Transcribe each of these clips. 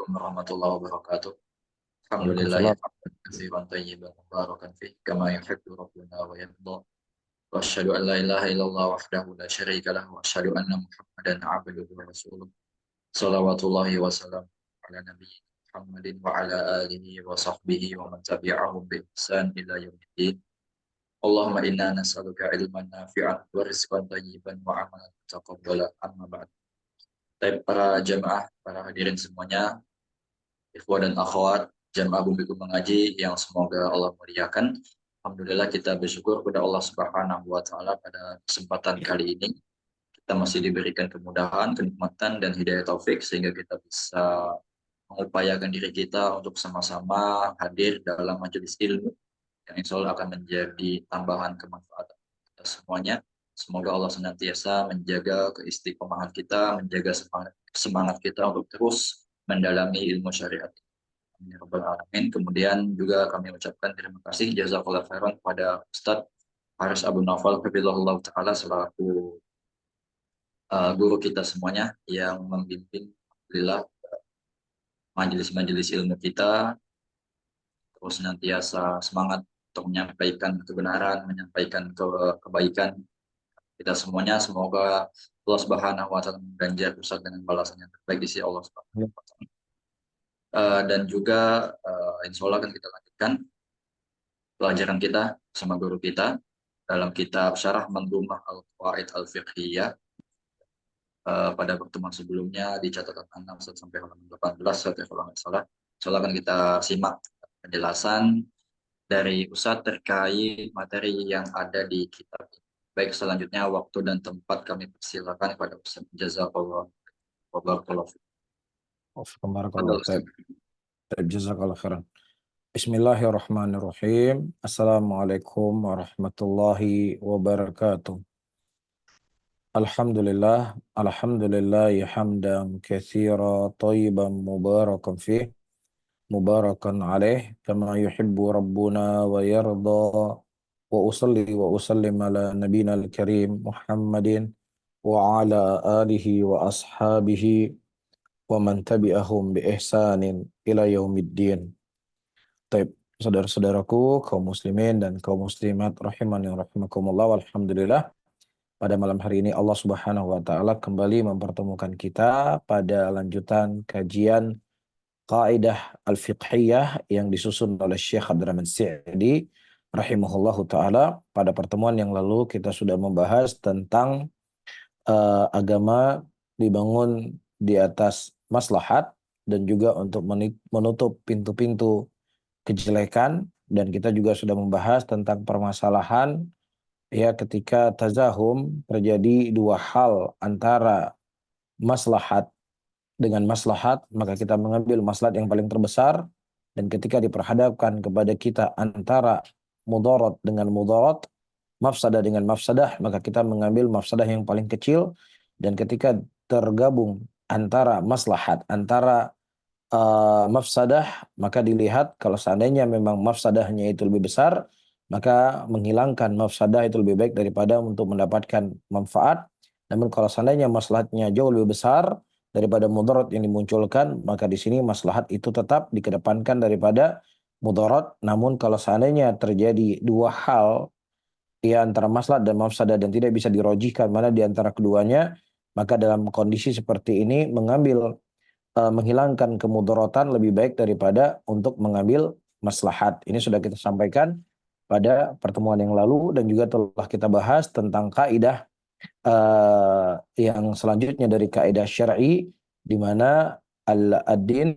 Assalamualaikum warahmatullahi wabarakatuh. Alhamdulillah ya Waalaikumsalam. hamdan katsiran thayyiban mubarakan fih kama yuhibbu rabbuna wa yarda. Wa asyhadu an la ilaha illallah wahdahu la syarika lah wa asyhadu anna Muhammadan abduhu wa rasuluh. Shalawatullahi wa salam ala nabiyyina Muhammadin wa ala alihi wa sahbihi wa man tabi'ahum bi ihsan ila yaumiddin. Allahumma inna nas'aluka ilman nafi'an wa rizqan thayyiban wa amalan mutaqabbalan amma ba'd. Baik para jamaah, para hadirin semuanya, ikhwah dan akhwat jamaah Bimbingan Mengaji yang semoga Allah muliakan. Alhamdulillah kita bersyukur kepada Allah Subhanahu wa taala pada kesempatan kali ini kita masih diberikan kemudahan, kenikmatan dan hidayah taufik sehingga kita bisa mengupayakan diri kita untuk sama-sama hadir dalam majelis ilmu yang insya Allah akan menjadi tambahan kemanfaatan kita semuanya. Semoga Allah senantiasa menjaga keistiqomahan kita, menjaga semangat kita untuk terus mendalami ilmu syariat. Amin ya rabbal alamin. Kemudian juga kami ucapkan terima kasih jazakallahu khairan kepada Ustadz Haris Abu Naufal hafizahullah taala selaku guru kita semuanya yang membimbing alhamdulillah majelis-majelis ilmu kita terus senantiasa semangat untuk menyampaikan kebenaran, menyampaikan kebaikan kita semuanya. Semoga Allah Subhanahu wa taala mengganjar Ustaz dengan balasan yang terbaik di sisi Allah Subhanahu wa taala. Dan juga insya Allah akan kita lanjutkan pelajaran kita sama guru kita dalam kitab Syarah Manzumah Al-Qawaid Al-Fiqhiyah. Pada pertemuan sebelumnya di catatan 6 sampai halaman 18 kalau nggak salah. Insya Allah akan kita simak penjelasan dari Ustadz terkait materi yang ada di kitab ini. Baik, selanjutnya waktu dan tempat kami persilakan kepada Ustadz. Jazakallah wa barakallahu fiik. Barakallahu. Jazakallahu khairan. Bismillahirrahmanirrahim. Assalamualaikum warahmatullahi wabarakatuh. Alhamdulillah hamdan katsira thayyiban mubarakan fih mubarakan alaih kama yuhibbu rabbuna wa yarda. Wa usalli wa usallim ala nabiyina al-karim Muhammadin wa ala alihi wa ashabihi wa man tabi'ahum bi ihsanin ila yaumiddin. Taib, saudara-saudaraku kaum muslimin dan kaum muslimat rahimani wa rahimakumullah, alhamdulillah pada malam hari ini Allah Subhanahu wa taala kembali mempertemukan kita pada lanjutan kajian Qaidah Al-Fiqhiyah yang disusun oleh Syekh Abdurrahman Sa'di rahimahullahu taala. Pada pertemuan yang lalu kita sudah membahas tentang agama dibangun di atas maslahat dan juga untuk menutup pintu-pintu kejelekan, dan kita juga sudah membahas tentang permasalahan ya ketika tazahum terjadi dua hal antara maslahat dengan maslahat, maka kita mengambil maslahat yang paling terbesar, dan ketika diperhadapkan kepada kita antara mudarat dengan mudarat, mafsadah dengan mafsadah, maka kita mengambil mafsadah yang paling kecil, dan ketika tergabung antara maslahat, antara mafsadah, maka dilihat kalau seandainya memang mafsadahnya itu lebih besar, maka menghilangkan mafsadah itu lebih baik daripada untuk mendapatkan manfaat. Namun kalau seandainya maslahatnya jauh lebih besar daripada mudarat yang dimunculkan, maka di sini maslahat itu tetap dikedepankan daripada mudarat. Namun kalau seandainya terjadi dua hal ya antara maslahat dan mafsadah dan tidak bisa dirojihkan mana di antara keduanya, maka dalam kondisi seperti ini menghilangkan kemudaratan lebih baik daripada untuk mengambil maslahat. Ini sudah kita sampaikan pada pertemuan yang lalu, dan juga telah kita bahas tentang kaidah yang selanjutnya dari kaidah syar'i, di mana ad-din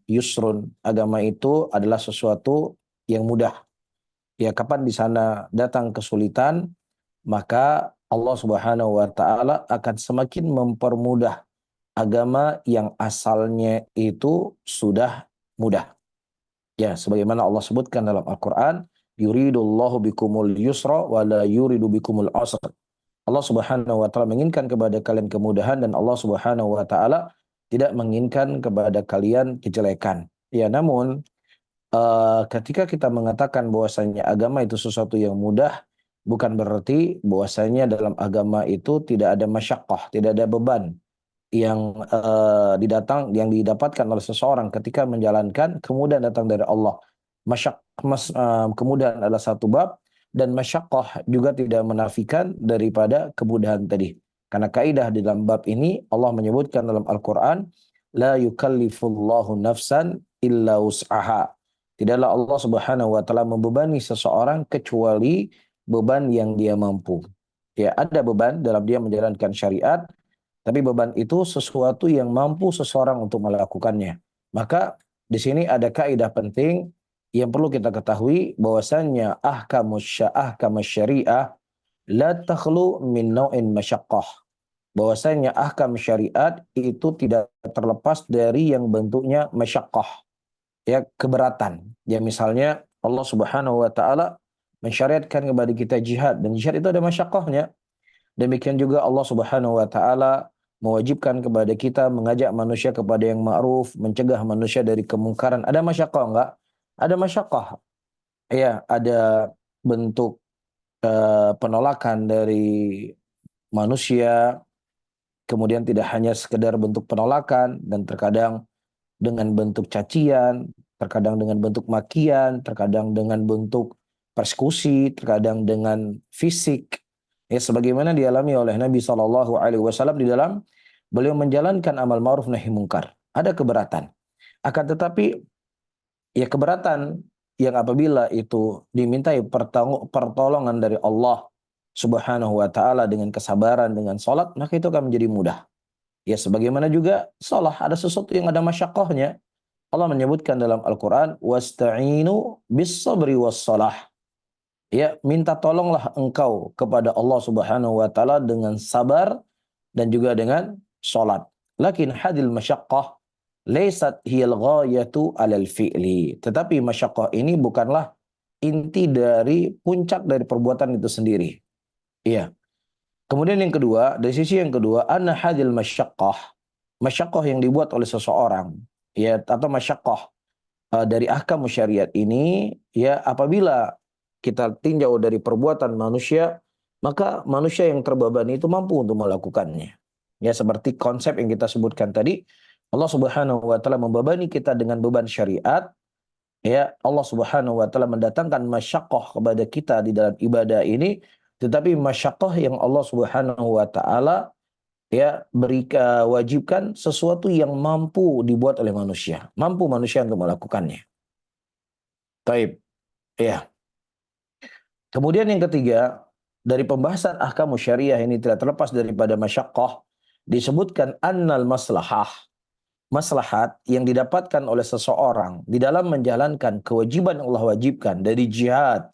yusrun, agama itu adalah sesuatu yang mudah. Ya, kapan di sana datang kesulitan, maka Allah Subhanahu wa taala akan semakin mempermudah agama yang asalnya itu sudah mudah. Ya, sebagaimana Allah sebutkan dalam Al-Qur'an, yuridullahu bikumul yusra wa la yuridu bikumul usra. Allah Subhanahu wa taala menginginkan kepada kalian kemudahan, dan Allah Subhanahu wa taala tidak menginginkan kepada kalian kejelekan. Ya, namun ketika kita mengatakan bahwasanya agama itu sesuatu yang mudah, bukan berarti bahwasanya dalam agama itu tidak ada masyaqqah, tidak ada beban. yang didapatkan oleh seseorang ketika menjalankan kemudahan datang dari Allah. Kemudahan adalah satu bab, dan masyaqqah juga tidak menafikan daripada kemudahan tadi. Karena kaidah di dalam bab ini Allah menyebutkan dalam Al-Qur'an, la yukallifullahu nafsan illa wus'aha. Tidaklah Allah Subhanahu wa taala membebani seseorang kecuali beban yang dia mampu. Ya, ada beban dalam dia menjalankan syariat, tapi beban itu sesuatu yang mampu seseorang untuk melakukannya. Maka di sini ada kaidah penting yang perlu kita ketahui, bahwasannya ahkamus syariah la takhlu min nau'in masyaqqah. Bahwasanya ahkam syariat itu tidak terlepas dari yang bentuknya masyaqqah, ya, keberatan. Ya, misalnya Allah Subhanahu wa taala mensyariatkan kepada kita jihad, dan jihad itu ada masyaqqahnya. Demikian juga Allah Subhanahu wa taala mewajibkan kepada kita mengajak manusia kepada yang ma'ruf, mencegah manusia dari kemungkaran. Ada masyaqqah enggak? Ada masyaqqah. Ya, ada bentuk penolakan dari manusia, kemudian tidak hanya sekedar bentuk penolakan, dan terkadang dengan bentuk cacian, terkadang dengan bentuk makian, terkadang dengan bentuk persekusi, terkadang dengan fisik. Ya, sebagaimana dialami oleh Nabi Shallallahu Alaihi Wasallam di dalam beliau menjalankan amal ma'ruf nahi mungkar. Ada keberatan. Akan tetapi, ya, keberatan yang apabila itu dimintai pertolongan dari Allah Subhanahu wa taala dengan kesabaran, dengan salat, maka itu akan menjadi mudah. Ya, sebagaimana juga salah, ada sesuatu yang ada masyaqqahnya. Allah menyebutkan dalam Al-Qur'an, wasta'inu bis-sabri was-salah. Ya, minta tolonglah engkau kepada Allah Subhanahu wa taala dengan sabar dan juga dengan salat. Lakin hadil masyaqqah laysat hiyal ghayatu 'alal fi'li. Tetapi masyaqqah ini bukanlah inti dari puncak dari perbuatan itu sendiri. Iya. Kemudian yang kedua, dari sisi yang kedua, anna hadil masyaqqah yang dibuat oleh seseorang, ya, atau masyaqqah dari ahkam syariat ini, ya, apabila kita tinjau dari perbuatan manusia, maka manusia yang terbebani itu mampu untuk melakukannya. Ya, seperti konsep yang kita sebutkan tadi, Allah Subhanahu wa taala membebani kita dengan beban syariat, ya. Allah Subhanahu wa taala mendatangkan masyaqqah kepada kita di dalam ibadah ini, tetapi masyaqqah yang Allah Subhanahu wa taala, ya, wajibkan sesuatu yang mampu dibuat oleh manusia, mampu manusia untuk melakukannya. Taib, ya. Kemudian yang ketiga, dari pembahasan ahkam syariah ini tidak terlepas daripada masyaqqah, disebutkan annal maslahat yang didapatkan oleh seseorang di dalam menjalankan kewajiban yang Allah wajibkan dari jihad,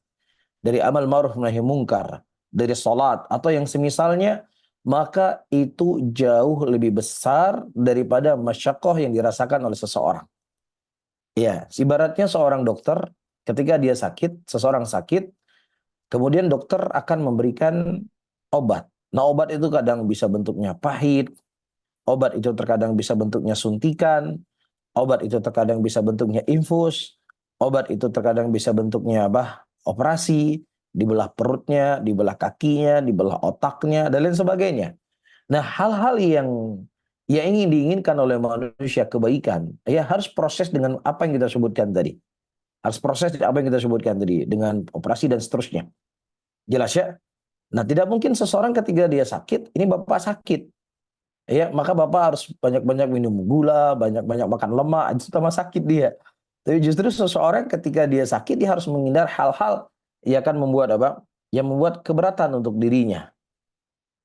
dari amal ma'ruf nahi mungkar, dari salat atau yang semisalnya, maka itu jauh lebih besar daripada masyaqqah yang dirasakan oleh seseorang. Ya, ibaratnya seorang dokter ketika dia sakit, seseorang sakit, kemudian dokter akan memberikan obat. Nah, obat itu kadang bisa bentuknya pahit, obat itu terkadang bisa bentuknya suntikan, obat itu terkadang bisa bentuknya infus, obat itu terkadang bisa bentuknya operasi, dibelah perutnya, dibelah kakinya, dibelah otaknya, dan lain sebagainya. Nah, hal-hal yang ingin diinginkan oleh manusia kebaikan, ya, harus proses dengan apa yang kita sebutkan tadi. Harus proses apa yang kita sebutkan tadi, dengan operasi dan seterusnya. Jelas, ya? Nah, tidak mungkin seseorang ketika dia sakit, ini Bapak sakit, ya, maka Bapak harus banyak-banyak minum gula, banyak-banyak makan lemak, itu tambah sakit dia. Tapi justru seseorang ketika dia sakit, dia harus menghindar hal-hal yang akan membuat yang membuat keberatan untuk dirinya.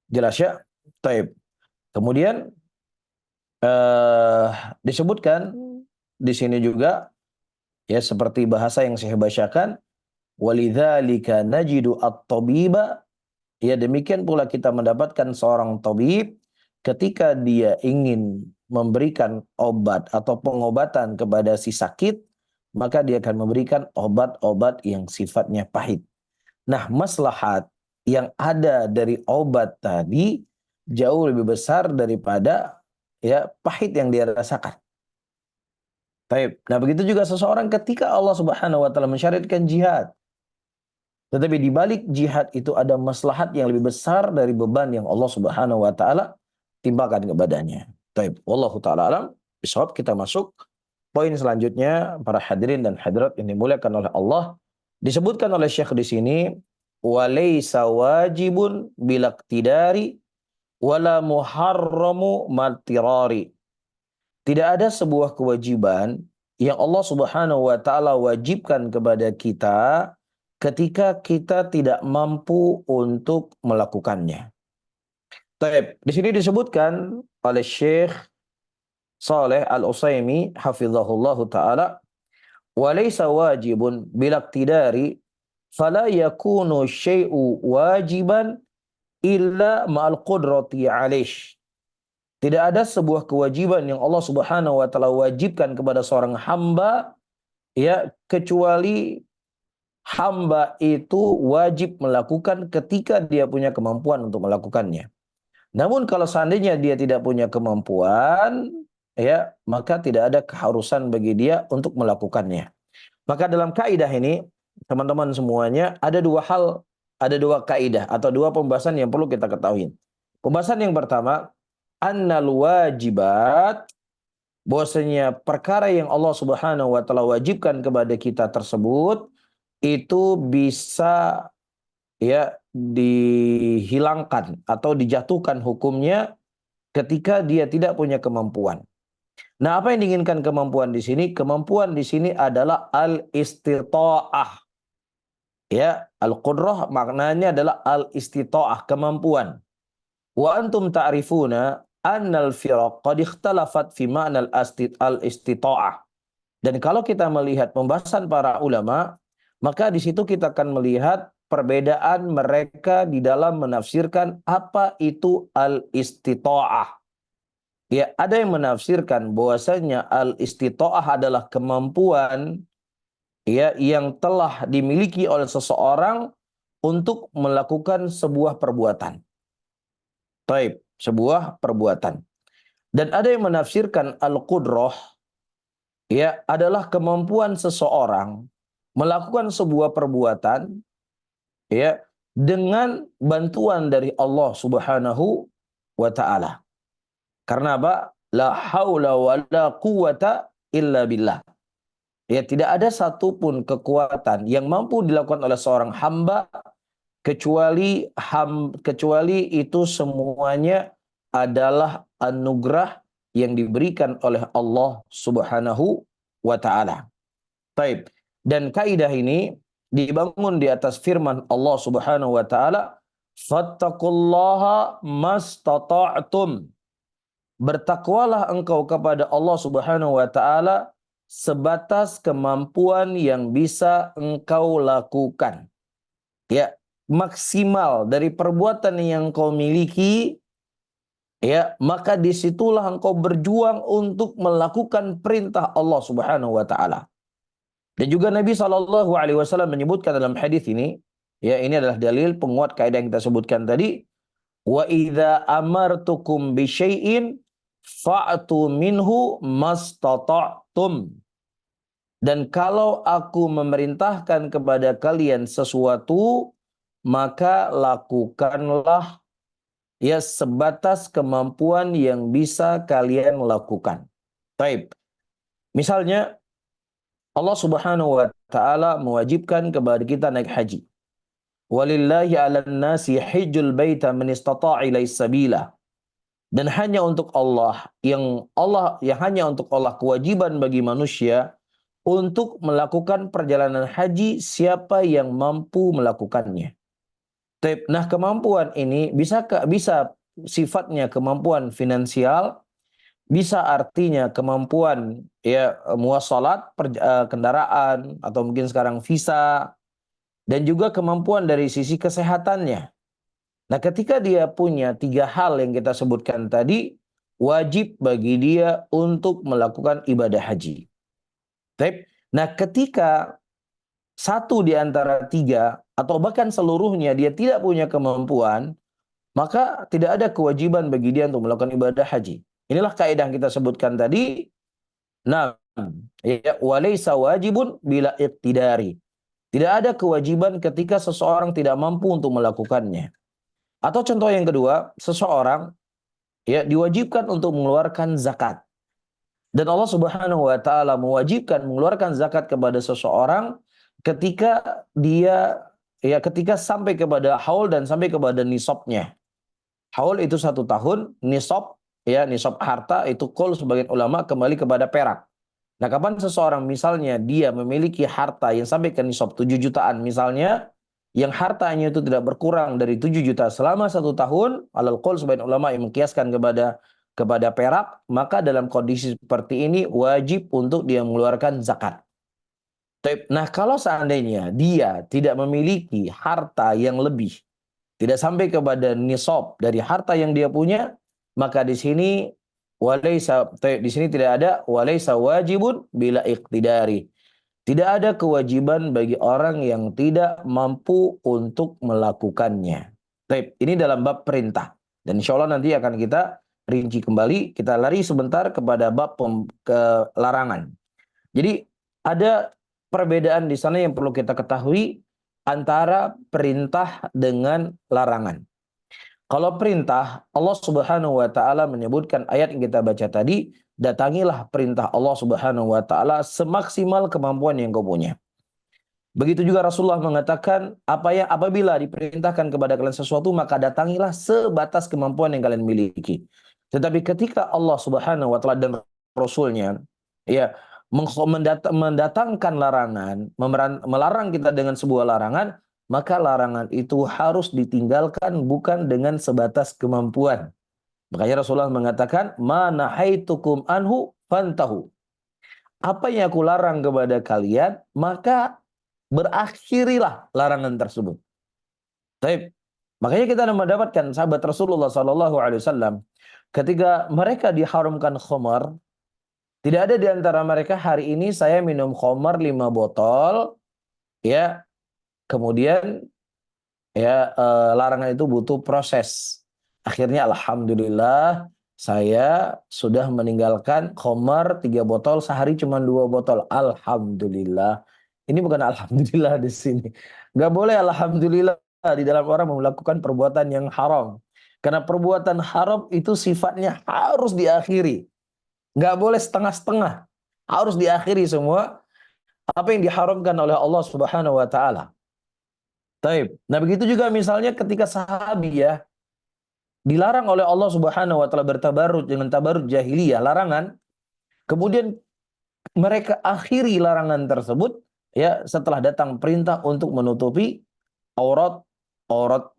Jelas, ya? Taib. Kemudian disebutkan di sini juga, ya, seperti bahasa yang saya bacakan, walidzalika najidu at-tabiba, ya, demikian pula kita mendapatkan seorang tabib ketika dia ingin memberikan obat atau pengobatan kepada si sakit, maka dia akan memberikan obat-obat yang sifatnya pahit. Nah, maslahat yang ada dari obat tadi jauh lebih besar daripada, ya, pahit yang dia rasakan. Baik. Nah, begitu juga seseorang ketika Allah Subhanahu wa taala mensyariatkan jihad, tetapi di balik jihad itu ada maslahat yang lebih besar dari beban yang Allah Subhanahu wa taala timpakan kepadanya. Taib. Wallahu ta'ala alam. Bisawab, kita masuk poin selanjutnya, para hadirin dan hadirat yang dimuliakan oleh Allah. Disebutkan oleh Syekh di sini, walaysa wajibun bilaktidari wala muharramu maltirari. Tidak ada sebuah kewajiban yang Allah Subhanahu wa taala wajibkan kepada kita ketika kita tidak mampu untuk melakukannya. Taib. Di sini disebutkan oleh Syekh Saleh Al-Utsaimin hafizahullahu taala, walaysa wajibun bilaktidari fala yakunu syai'u wajiban illa ma'al qudrati alaih. Tidak ada sebuah kewajiban yang Allah Subhanahu wa taala wajibkan kepada seorang hamba, ya, kecuali hamba itu wajib melakukan ketika dia punya kemampuan untuk melakukannya. Namun kalau seandainya dia tidak punya kemampuan, ya, maka tidak ada keharusan bagi dia untuk melakukannya. Maka dalam kaidah ini, teman-teman semuanya, ada dua kaidah atau dua pembahasan yang perlu kita ketahui. Pembahasan yang pertama, annal wajibat, bahwasanya perkara yang Allah Subhanahu wa taala wajibkan kepada kita tersebut itu bisa, ya, dihilangkan atau dijatuhkan hukumnya ketika dia tidak punya kemampuan. Nah, apa yang diinginkan kemampuan di sini? Kemampuan di sini adalah al-istita'ah. Ya, al-qudrah maknanya adalah al-istita'ah, kemampuan. Wa antum ta'rifuna annal firaq qad ikhtalafat fi ma'na al-istita'ah. Dan kalau kita melihat pembahasan para ulama, maka di situ kita akan melihat perbedaan mereka di dalam menafsirkan apa itu al-istita'ah. Ya, ada yang menafsirkan bahwasanya al-istita'ah adalah kemampuan, ya, yang telah dimiliki oleh seseorang untuk melakukan sebuah perbuatan. Taib, sebuah perbuatan. Dan ada yang menafsirkan al-qudrah, ya, adalah kemampuan seseorang melakukan sebuah perbuatan, ya, dengan bantuan dari Allah Subhanahu wa taala. Karena apa? La haula wa la quwata illa billah. Ya, tidak ada satupun kekuatan yang mampu dilakukan oleh seorang hamba kecuali itu semuanya adalah anugerah yang diberikan oleh Allah Subhanahu wa taala. Baik. Dan kaidah ini dibangun di atas firman Allah Subhanahu wa taala, fattaqullaha mastata'tum. Bertakwalah engkau kepada Allah Subhanahu wa taala sebatas kemampuan yang bisa engkau lakukan. Ya, maksimal dari perbuatan yang engkau miliki, ya, maka disitulah engkau berjuang untuk melakukan perintah Allah Subhanahu wa taala. Dan juga Nabi SAW menyebutkan dalam hadis ini, ya, ini adalah dalil penguat kaidah yang kita sebutkan tadi, wa idza amartukum bi syai'in fa'tu minhu mastata'tum. Dan kalau aku memerintahkan kepada kalian sesuatu, maka lakukanlah, ya, sebatas kemampuan yang bisa kalian lakukan. Baik. Misalnya Allah Subhanahu wa taala mewajibkan kepada kita naik haji. Walillahi 'alan nasi hajjul baita man istata'a ilaihi sabila. Dan hanya untuk Allah yang hanya untuk Allah kewajiban bagi manusia untuk melakukan perjalanan haji siapa yang mampu melakukannya. Nah, kemampuan ini bisa sifatnya kemampuan finansial, bisa artinya kemampuan, ya, muwasalat, kendaraan, atau mungkin sekarang visa, dan juga kemampuan dari sisi kesehatannya. Nah, ketika dia punya tiga hal yang kita sebutkan tadi, wajib bagi dia untuk melakukan ibadah haji. Nah, ketika satu di antara tiga, atau bahkan seluruhnya dia tidak punya kemampuan, maka tidak ada kewajiban bagi dia untuk melakukan ibadah haji. Inilah kaidah yang kita sebutkan tadi. Nah, ya, walaysa wajibun bila iqtidari. Tidak ada kewajiban ketika seseorang tidak mampu untuk melakukannya. Atau contoh yang kedua, seseorang ya diwajibkan untuk mengeluarkan zakat. Dan Allah Subhanahu wa taala mewajibkan mengeluarkan zakat kepada seseorang ketika dia ketika sampai kepada haul dan sampai kepada nisabnya. Haul itu 1 tahun, nisab harta itu qaul sebagian ulama kembali kepada perak. Nah, kapan seseorang misalnya dia memiliki harta yang sampai ke nisab 7 jutaan misalnya, yang hartanya itu tidak berkurang dari 7 juta selama 1 tahun, alal qaul sebagian ulama yang mengkiaskan kepada perak, maka dalam kondisi seperti ini wajib untuk dia mengeluarkan zakat. Nah, kalau seandainya dia tidak memiliki harta yang lebih, tidak sampai kepada nisab dari harta yang dia punya, maka di sini tidak ada walaisa wajibun bila iqtidari. Tidak ada kewajiban bagi orang yang tidak mampu untuk melakukannya. Ini dalam bab perintah. Dan insya Allah nanti akan kita rinci kembali. Kita lari sebentar kepada bab larangan. Jadi ada perbedaan di sana yang perlu kita ketahui antara perintah dengan larangan. Kalau perintah, Allah Subhanahu wa taala menyebutkan ayat yang kita baca tadi, datangilah perintah Allah Subhanahu wa taala semaksimal kemampuan yang kau punya. Begitu juga Rasulullah mengatakan, apabila diperintahkan kepada kalian sesuatu, maka datangilah sebatas kemampuan yang kalian miliki. Tetapi ketika Allah Subhanahu wa taala dan Rasulnya mendatangkan larangan, melarang kita dengan sebuah larangan, maka larangan itu harus ditinggalkan bukan dengan sebatas kemampuan. Makanya Rasulullah mengatakan, "Ma nahaitukum anhu fantahu." Apa yang aku larang kepada kalian, maka berakhirilah larangan tersebut. Taib. Makanya kita mendapatkan sahabat Rasulullah SAW ketika mereka diharamkan khamar, tidak ada di antara mereka hari ini saya minum khamar 5 botol, ya, kemudian larangan itu butuh proses. Akhirnya alhamdulillah saya sudah meninggalkan khamar 3 botol, sehari cuma 2 botol. Alhamdulillah. Ini bukan alhamdulillah di sini. Nggak boleh alhamdulillah di dalam orang melakukan perbuatan yang haram. Karena perbuatan haram itu sifatnya harus diakhiri. Nggak boleh setengah-setengah. Harus diakhiri semua apa yang diharamkan oleh Allah Subhanahu wa taala. Taib. Nah, begitu juga misalnya ketika sahabi dilarang oleh Allah Subhanahu wa taala bertabarut dengan tabarut jahiliyah, larangan. Kemudian mereka akhiri larangan tersebut setelah datang perintah untuk menutupi aurat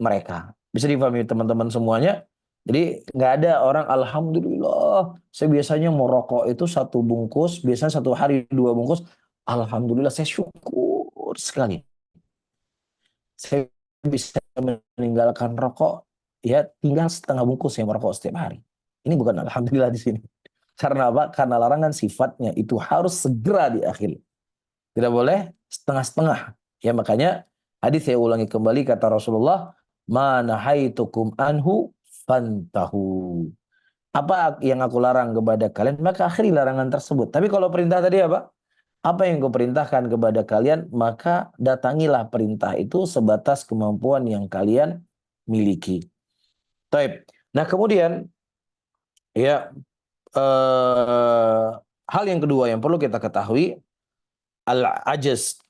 mereka. Bisa dipahami teman-teman semuanya? Jadi nggak ada orang alhamdulillah saya biasanya mau rokok itu 1 bungkus, biasanya 1 hari 2 bungkus. Alhamdulillah saya syukur sekali. Saya bisa meninggalkan rokok tinggal setengah bungkus yang merokok setiap hari. Ini bukan alhamdulillah di sini. Karena apa? Karena larangan sifatnya itu harus segera diakhiri. Tidak boleh setengah-setengah. Ya, makanya hadis saya ulangi kembali kata Rasulullah, "Ma nahaitukum anhu fantahu." Apa yang aku larang kepada kalian, maka akhiri larangan tersebut. Tapi kalau perintah tadi apa? Apa yang kuperintahkan kepada kalian, maka datangilah perintah itu sebatas kemampuan yang kalian miliki. Taib. Nah, kemudian hal yang kedua yang perlu kita ketahui, al-ajaz.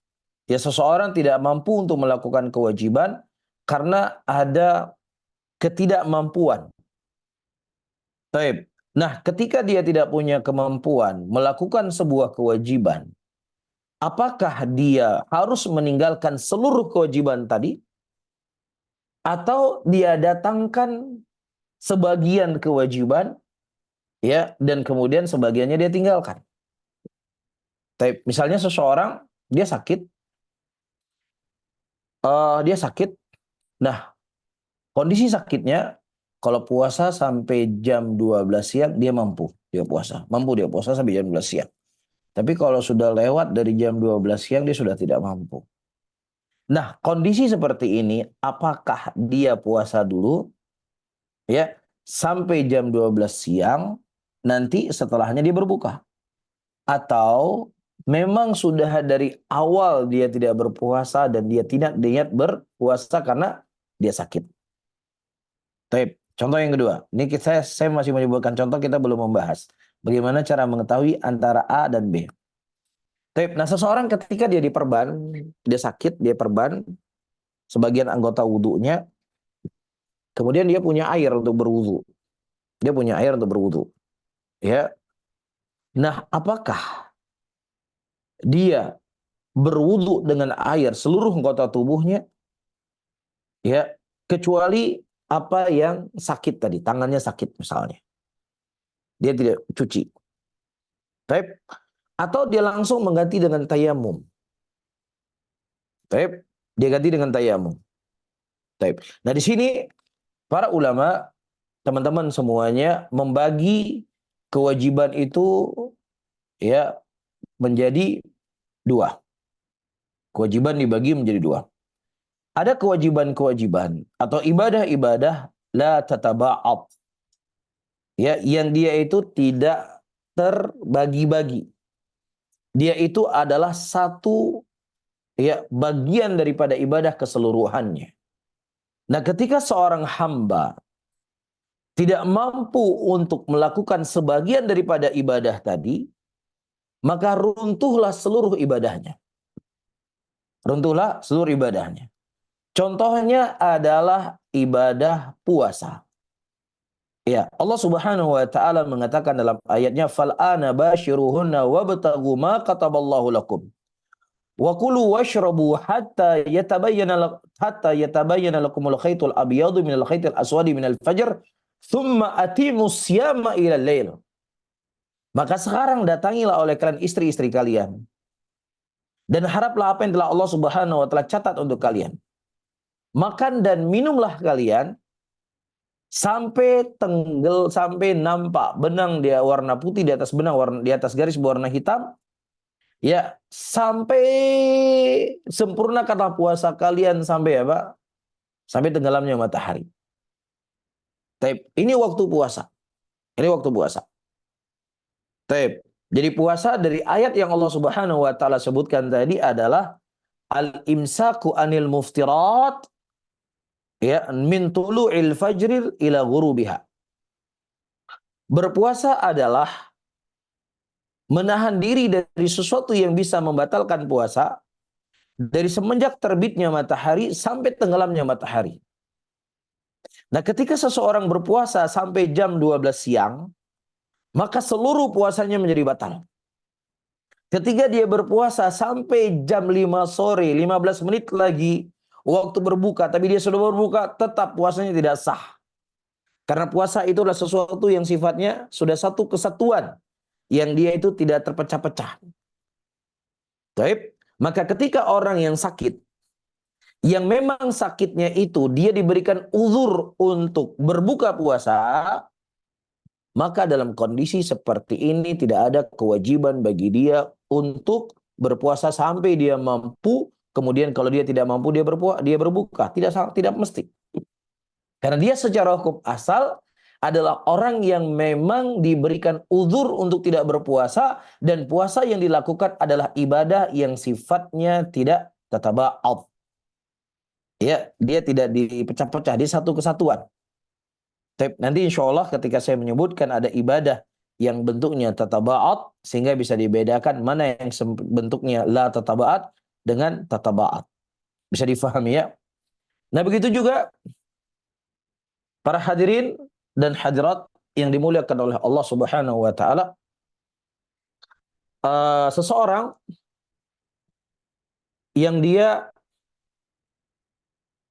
Seseorang tidak mampu untuk melakukan kewajiban karena ada ketidakmampuan. Taib. Nah, ketika dia tidak punya kemampuan melakukan sebuah kewajiban, apakah dia harus meninggalkan seluruh kewajiban tadi? Atau dia datangkan sebagian kewajiban, dan kemudian sebagiannya dia tinggalkan? Misalnya seseorang, dia sakit. Nah, kondisi sakitnya, kalau puasa sampai jam 12 siang, dia mampu. Dia puasa sampai jam 12 siang. Tapi kalau sudah lewat dari jam 12 siang, dia sudah tidak mampu. Nah, kondisi seperti ini, apakah dia puasa dulu sampai jam 12 siang, nanti setelahnya dia berbuka? Atau memang sudah dari awal dia tidak berpuasa dan dia tidak niat berpuasa karena dia sakit? Contoh yang kedua, ini saya masih menyebutkan contoh, kita belum membahas bagaimana cara mengetahui antara A dan B. Nah, seseorang ketika dia diperban, dia sakit, dia perban sebagian anggota wudhunya, kemudian dia punya air untuk berwudhu. Dia punya air untuk berwudhu. Ya. Nah, apakah dia berwudhu dengan air seluruh anggota tubuhnya? Ya, kecuali apa yang sakit tadi, tangannya sakit misalnya. Dia tidak cuci. Baik. Atau dia langsung mengganti dengan tayamum. Baik. Dia ganti dengan tayamum. Baik. Nah, di sini para ulama, teman-teman semuanya membagi kewajiban itu ya menjadi dua. Kewajiban dibagi menjadi dua. Ada kewajiban-kewajiban atau ibadah-ibadah la tataba'at. Ya, yang dia itu tidak terbagi-bagi. Dia itu adalah satu ya bagian daripada ibadah keseluruhannya. Nah, ketika seorang hamba tidak mampu untuk melakukan sebagian daripada ibadah tadi, maka runtuhlah seluruh ibadahnya. Runtuhlah seluruh ibadahnya. Contohnya adalah ibadah puasa. Ya, Allah Subhanahu wa taala mengatakan dalam ayatnya, "Fal'ana bashiruhunna wabtaghu ma kataballahu lakum. Wa kulu washrabu hatta yatabayyana lakumul khaytul abyadu minal khaytil aswadi minal fajr, thumma atimus siyama ilal lail." Maka sekarang datangilah oleh kalian istri-istri kalian, dan haraplah apa yang telah Allah Subhanahu wa taala catat untuk kalian. Makan dan minumlah kalian sampai sampai nampak benang dia warna putih di atas benang warna di atas garis berwarna hitam. Ya, sampai sempurna kata puasa kalian sampai apa? Sampai tenggelamnya matahari. Ini waktu puasa. Ini waktu puasa. Jadi puasa dari ayat yang Allah Subhanahu wa taala sebutkan tadi adalah al-imsaku anil muftirat ya min tulu'il fajril ila ghurubiha. Berpuasa adalah menahan diri dari sesuatu yang bisa membatalkan puasa dari semenjak terbitnya matahari sampai tenggelamnya matahari. Nah, ketika seseorang berpuasa sampai jam 12 siang, maka seluruh puasanya menjadi batal. Ketika dia berpuasa sampai jam 5 sore, 15 menit lagi waktu berbuka, tapi dia sudah berbuka, tetap puasanya tidak sah. Karena puasa itu adalah sesuatu yang sifatnya sudah satu kesatuan, yang dia itu tidak terpecah-pecah. Baik. Maka ketika orang yang sakit, yang memang sakitnya itu dia diberikan uzur untuk berbuka puasa, maka dalam kondisi seperti ini tidak ada kewajiban bagi dia untuk berpuasa sampai dia mampu. Kemudian kalau dia tidak mampu dia berbuka, tidak mesti. Karena dia secara hukum asal adalah orang yang memang diberikan uzur untuk tidak berpuasa, dan puasa yang dilakukan adalah ibadah yang sifatnya tidak tataba'at. Ya, dia tidak dipecah-pecah, dia satu kesatuan. Nanti insya Allah ketika saya menyebutkan ada ibadah yang bentuknya tataba'at, sehingga bisa dibedakan mana yang bentuknya la tataba'at dengan tataba'at. Bisa difahami ya? Nah, begitu juga para hadirin dan hadirat yang dimuliakan oleh Allah Subhanahu wa taala, seseorang yang dia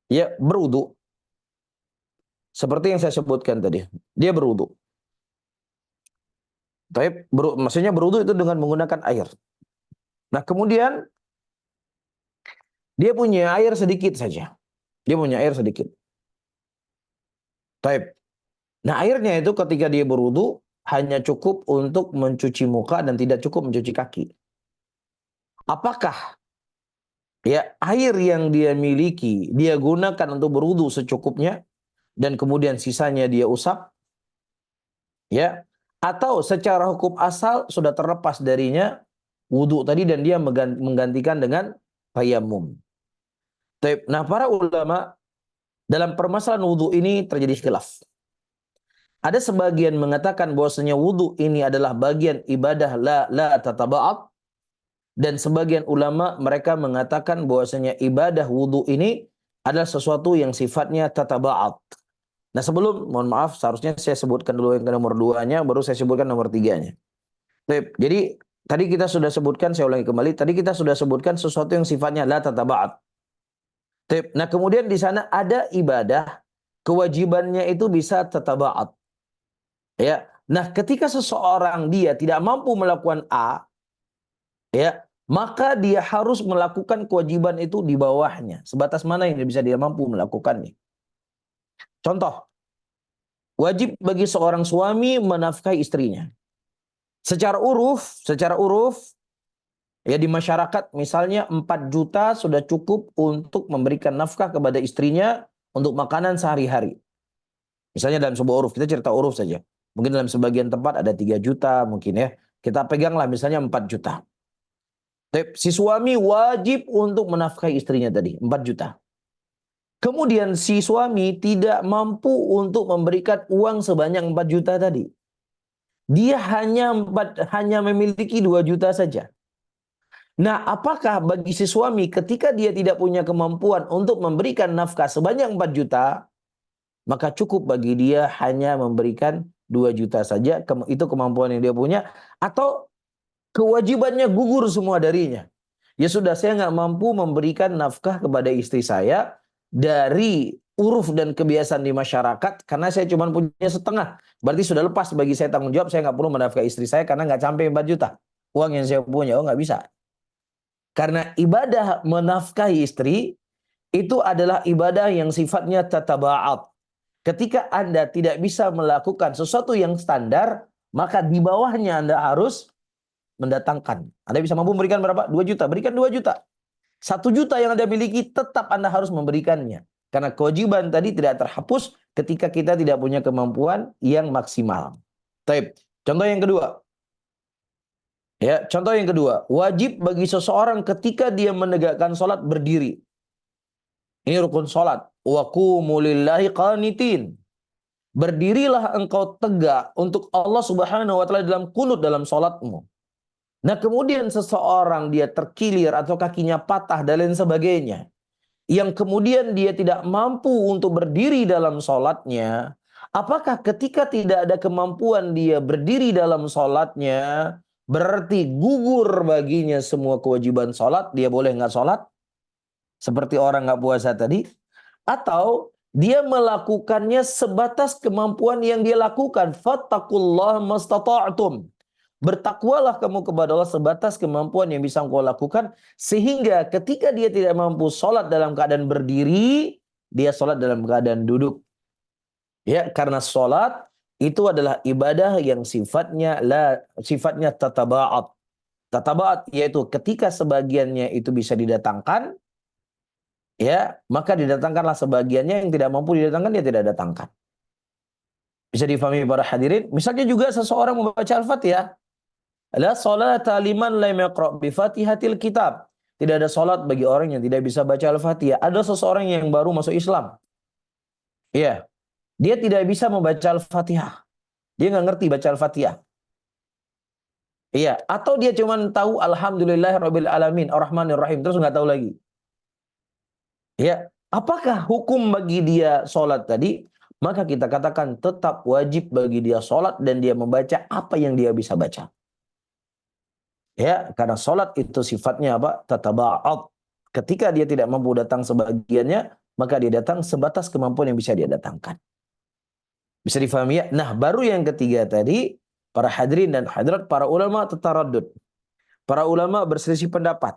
ya berwudu seperti yang saya sebutkan tadi, dia berwudu. Maksudnya berwudu itu dengan menggunakan air. Nah, kemudian dia punya air sedikit saja. Dia punya air sedikit. Nah, airnya itu ketika dia berwudu hanya cukup untuk mencuci muka dan tidak cukup mencuci kaki. Apakah ya air yang dia miliki dia gunakan untuk berwudu secukupnya dan kemudian sisanya dia usap? Ya, atau secara hukum asal sudah terlepas darinya wudu tadi dan dia menggantikan dengan tayamum. Nah, para ulama dalam permasalahan wudu ini terjadi khilaf. Ada sebagian mengatakan bahwasanya wudu ini adalah bagian ibadah la tataba'at, dan sebagian ulama mereka mengatakan bahwasanya ibadah wudu ini adalah sesuatu yang sifatnya tataba'at. Nah, sebelum, mohon maaf, seharusnya saya sebutkan dulu yang ke nomor 2-nya, baru saya sebutkan nomor 3-nya. Jadi tadi kita sudah sebutkan, saya ulangi kembali, tadi kita sudah sebutkan sesuatu yang sifatnya la tataba'at. Nah, kemudian di sana ada ibadah, kewajibannya itu bisa tataba'at. Ya. Nah, ketika seseorang dia tidak mampu melakukan A, ya, maka dia harus melakukan kewajiban itu di bawahnya. Sebatas mana yang bisa dia mampu melakukannya. Contoh, wajib bagi seorang suami menafkahi istrinya. Secara uruf, ya di masyarakat misalnya 4 juta sudah cukup untuk memberikan nafkah kepada istrinya untuk makanan sehari-hari. Misalnya dalam sebuah uruf, kita cerita uruf saja. Mungkin dalam sebagian tempat ada 3 juta mungkin ya. Kita peganglah misalnya 4 juta. Si suami wajib untuk menafkahi istrinya tadi, 4 juta. Kemudian si suami tidak mampu untuk memberikan uang sebanyak 4 juta tadi. Dia hanya memiliki 2 juta saja. Nah, apakah bagi si suami ketika dia tidak punya kemampuan untuk memberikan nafkah sebanyak 4 juta, maka cukup bagi dia hanya memberikan 2 juta saja, itu kemampuan yang dia punya, atau kewajibannya gugur semua darinya. Ya sudah, saya nggak mampu memberikan nafkah kepada istri saya dari uruf dan kebiasaan di masyarakat karena saya cuma punya setengah. Berarti sudah lepas bagi saya tanggung jawab, saya nggak perlu menafkahi istri saya karena nggak sampai 4 juta uang yang saya punya. Oh, nggak bisa. Karena ibadah menafkahi istri itu adalah ibadah yang sifatnya tataba'at. Ketika Anda tidak bisa melakukan sesuatu yang standar, maka di bawahnya Anda harus mendatangkan. Anda bisa mampu memberikan berapa? 2 juta. Berikan 2 juta. 1 juta yang Anda miliki tetap Anda harus memberikannya. Karena kewajiban tadi tidak terhapus ketika kita tidak punya kemampuan yang maksimal. Taib. Contoh yang kedua. Ya, contoh yang kedua, wajib bagi seseorang ketika dia menegakkan sholat berdiri. Ini rukun sholat. Wa qumu lillahi qanitin. Berdirilah engkau tegak untuk Allah Subhanahu wa taala dalam kunut dalam sholatmu. Nah, kemudian seseorang dia terkilir atau kakinya patah dan lain sebagainya, yang kemudian dia tidak mampu untuk berdiri dalam sholatnya, apakah ketika tidak ada kemampuan dia berdiri dalam sholatnya, berarti gugur baginya semua kewajiban sholat, dia boleh nggak sholat? Seperti orang nggak puasa tadi? Atau dia melakukannya sebatas kemampuan yang dia lakukan. Fattaqullaha mastata'tum. Bertakwalah kamu kepada Allah sebatas kemampuan yang bisa engkau lakukan. Sehingga ketika dia tidak mampu sholat dalam keadaan berdiri, dia sholat dalam keadaan duduk. Ya, karena sholat itu adalah ibadah yang sifatnya tataba'at. Tataba'at yaitu ketika sebagiannya itu bisa didatangkan, ya, maka didatangkanlah sebagiannya, yang tidak mampu didatangkan dia tidak datangkan. Bisa difahami para hadirin? Misalnya juga seseorang membaca Al-Fatihah. La salata liman lam yaqra' bi Fatihatil kitab. Tidak ada salat bagi orang yang tidak bisa baca Al-Fatihah. Ada seseorang yang baru masuk Islam. Iya. Dia tidak bisa membaca Al-Fatihah. Dia nggak ngerti baca Al-Fatihah. Iya, atau dia cuma tahu Alhamdulillahirabbil alamin, Ar-Rahmanir Rahim, terus nggak tahu lagi. Ya, apakah hukum bagi dia sholat tadi? Maka kita katakan tetap wajib bagi dia sholat dan dia membaca apa yang dia bisa baca. Ya, karena sholat itu sifatnya apa? Tataba'at. Ketika dia tidak mampu datang sebagiannya, maka dia datang sebatas kemampuan yang bisa dia datangkan. Bisa difahami ya? Nah, baru yang ketiga tadi, para hadirin dan hadirat, para ulama tataraddud. Para ulama berselisih pendapat.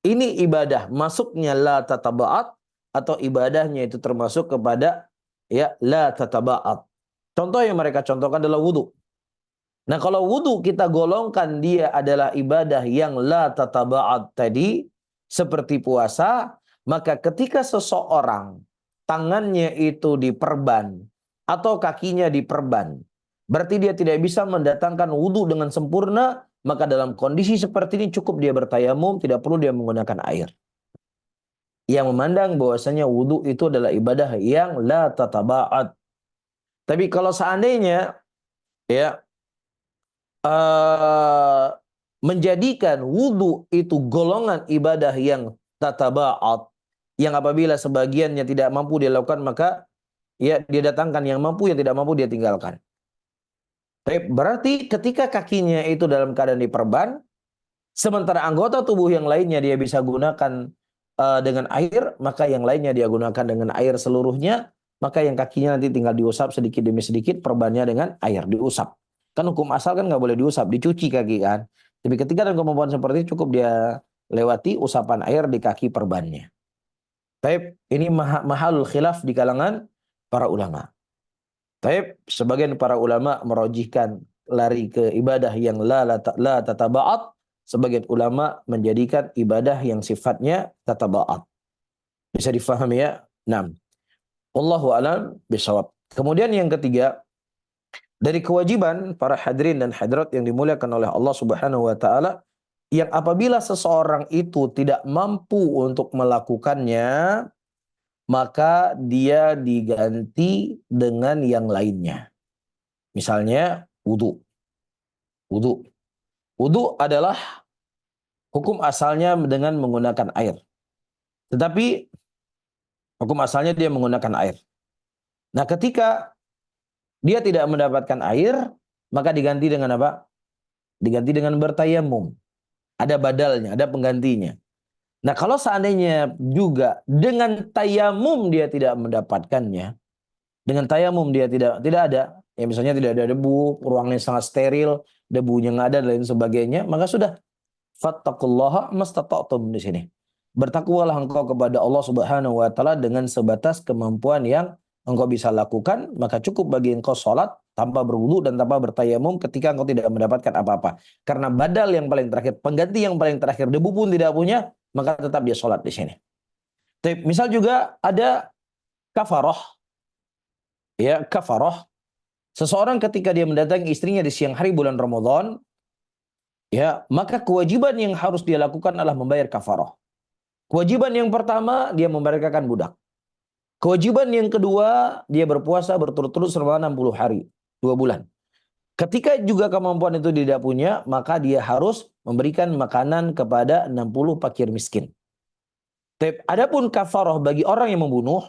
Ini ibadah masuknya la tataba'at atau ibadahnya itu termasuk kepada ya la tataba'at. Contoh yang mereka contohkan adalah wudu. Nah, kalau wudu kita golongkan dia adalah ibadah yang la tataba'at tadi, seperti puasa, maka ketika seseorang tangannya itu diperban atau kakinya diperban, berarti dia tidak bisa mendatangkan wudu dengan sempurna, maka dalam kondisi seperti ini cukup dia bertayamum, tidak perlu dia menggunakan air. Yang memandang bahwasanya wudu itu adalah ibadah yang la tataba'at. Tapi kalau seandainya ya eh, menjadikan wudhu itu golongan ibadah yang tataba'at, yang apabila sebagiannya tidak mampu dia lakukan, maka ya dia datangkan yang mampu, yang tidak mampu dia tinggalkan. Baik, berarti ketika kakinya itu dalam keadaan diperban, sementara anggota tubuh yang lainnya dia bisa gunakan dengan air, maka yang lainnya dia gunakan dengan air seluruhnya, maka yang kakinya nanti tinggal diusap sedikit demi sedikit, perbannya dengan air diusap. Kan hukum asal kan nggak boleh diusap, dicuci kaki kan. Tapi ketika dalam kemampuan seperti itu cukup dia lewati usapan air di kaki perbannya. Baik, ini mahalul khilaf di kalangan para ulama. Baik, sebagian para ulama merojihkan lari ke ibadah yang la tataba'at, sebagian ulama menjadikan ibadah yang sifatnya tataba'at. Bisa difahami ya? 6. Wallahu alam bisawab. Kemudian yang ketiga, dari kewajiban para hadirin dan hadirat yang dimuliakan oleh Allah Subhanahu wa taala, yang apabila seseorang itu tidak mampu untuk melakukannya, maka dia diganti dengan yang lainnya. Misalnya wudu. Wudu. Wudu adalah hukum asalnya dengan menggunakan air. Tetapi hukum asalnya dia menggunakan air. Nah, ketika dia tidak mendapatkan air, maka diganti dengan apa? Diganti dengan bertayamum. Ada badalnya, ada penggantinya. Nah, kalau seandainya juga dengan tayamum dia tidak mendapatkannya, dengan tayamum dia tidak ada, ya misalnya tidak ada debu, ruangnya sangat steril, debunya nggak ada dan lain sebagainya, maka sudah fattaqullaha mastata'tum di sini. Bertakwalah engkau kepada Allah Subhanahu wa taala dengan sebatas kemampuan yang engkau bisa lakukan, maka cukup bagi engkau sholat tanpa berwudu dan tanpa bertayamum ketika engkau tidak mendapatkan apa-apa. Karena badal yang paling terakhir, pengganti yang paling terakhir, debu pun tidak punya, maka tetap dia sholat di sini. Tapi misal juga ada kafarah, ya kafarah. Seseorang ketika dia mendatangi istrinya di siang hari bulan Ramadan, ya maka kewajiban yang harus dia lakukan adalah membayar kafarah. Kewajiban yang pertama, dia memerdekakan budak. Kewajiban yang kedua, dia berpuasa berturut-turut selama 60 hari, 2 bulan. Ketika juga kemampuan itu tidak punya, maka dia harus memberikan makanan kepada 60 fakir miskin. Adapun kafarah bagi orang yang membunuh,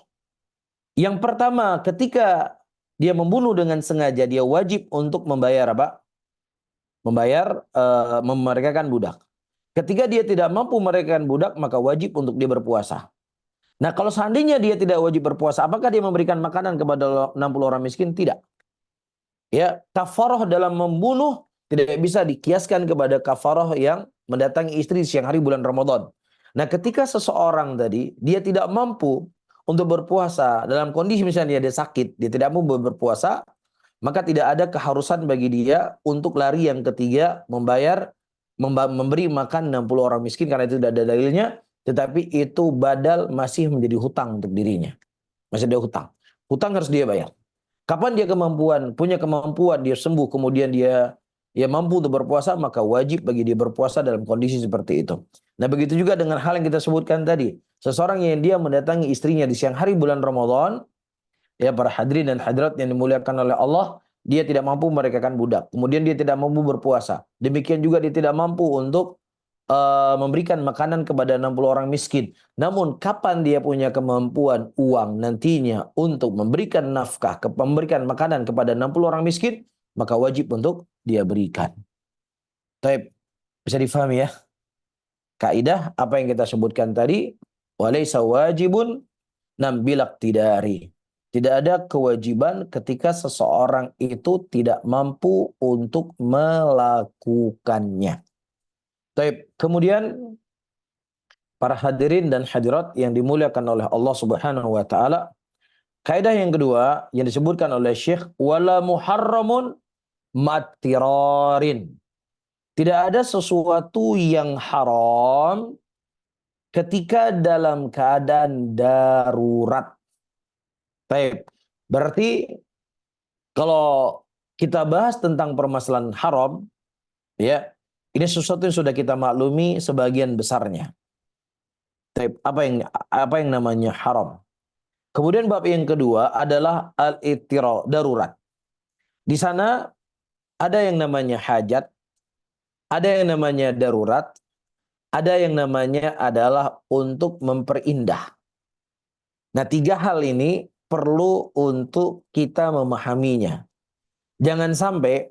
yang pertama ketika dia membunuh dengan sengaja, dia wajib untuk membayar apa? Memerdekakan budak. Ketika dia tidak mampu memerdekakan budak, maka wajib untuk dia berpuasa. Nah, kalau seandainya dia tidak wajib berpuasa, apakah dia memberikan makanan kepada 60 orang miskin? Tidak. Ya, kafarah dalam membunuh tidak bisa dikiaskan kepada kafarah yang mendatangi istri siang hari bulan Ramadan. Nah, ketika seseorang tadi dia tidak mampu untuk berpuasa dalam kondisi misalnya dia sakit, dia tidak mampu berpuasa, maka tidak ada keharusan bagi dia untuk lari yang ketiga memberi makan 60 orang miskin karena itu tidak ada dalilnya, tetapi itu badal masih menjadi hutang untuk dirinya. Masih ada hutang. Hutang harus dia bayar. Kapan dia punya kemampuan, dia sembuh, kemudian dia mampu untuk berpuasa, maka wajib bagi dia berpuasa dalam kondisi seperti itu. Nah, begitu juga dengan hal yang kita sebutkan tadi. Seseorang yang dia mendatangi istrinya di siang hari bulan Ramadan, ya para hadirin dan hadirat yang dimuliakan oleh Allah, dia tidak mampu merekakan budak. Kemudian dia tidak mampu berpuasa. Demikian juga dia tidak mampu untuk memberikan makanan kepada 60 orang miskin. Namun kapan dia punya kemampuan uang nantinya untuk memberikan nafkah, memberikan makanan kepada 60 orang miskin, maka wajib untuk dia berikan. Taib, bisa difahami ya? Kaidah apa yang kita sebutkan tadi, walaysa wajibun nambilak tidari. Tidak ada kewajiban ketika seseorang itu tidak mampu untuk melakukannya. Taib. Kemudian para hadirin dan hadirat yang dimuliakan oleh Allah Subhanahu wa taala, kaidah yang kedua yang disebutkan oleh Syekh, wala muharramun matirarin. Tidak ada sesuatu yang haram ketika dalam keadaan darurat. Baik. Berarti kalau kita bahas tentang permasalahan haram, ya, ini sesuatu yang sudah kita maklumi sebagian besarnya. Apa yang namanya haram? Kemudian bab yang kedua adalah al-ittira, darurat. Di sana ada yang namanya hajat, ada yang namanya darurat, ada yang namanya adalah untuk memperindah. Nah, tiga hal ini perlu untuk kita memahaminya. Jangan sampai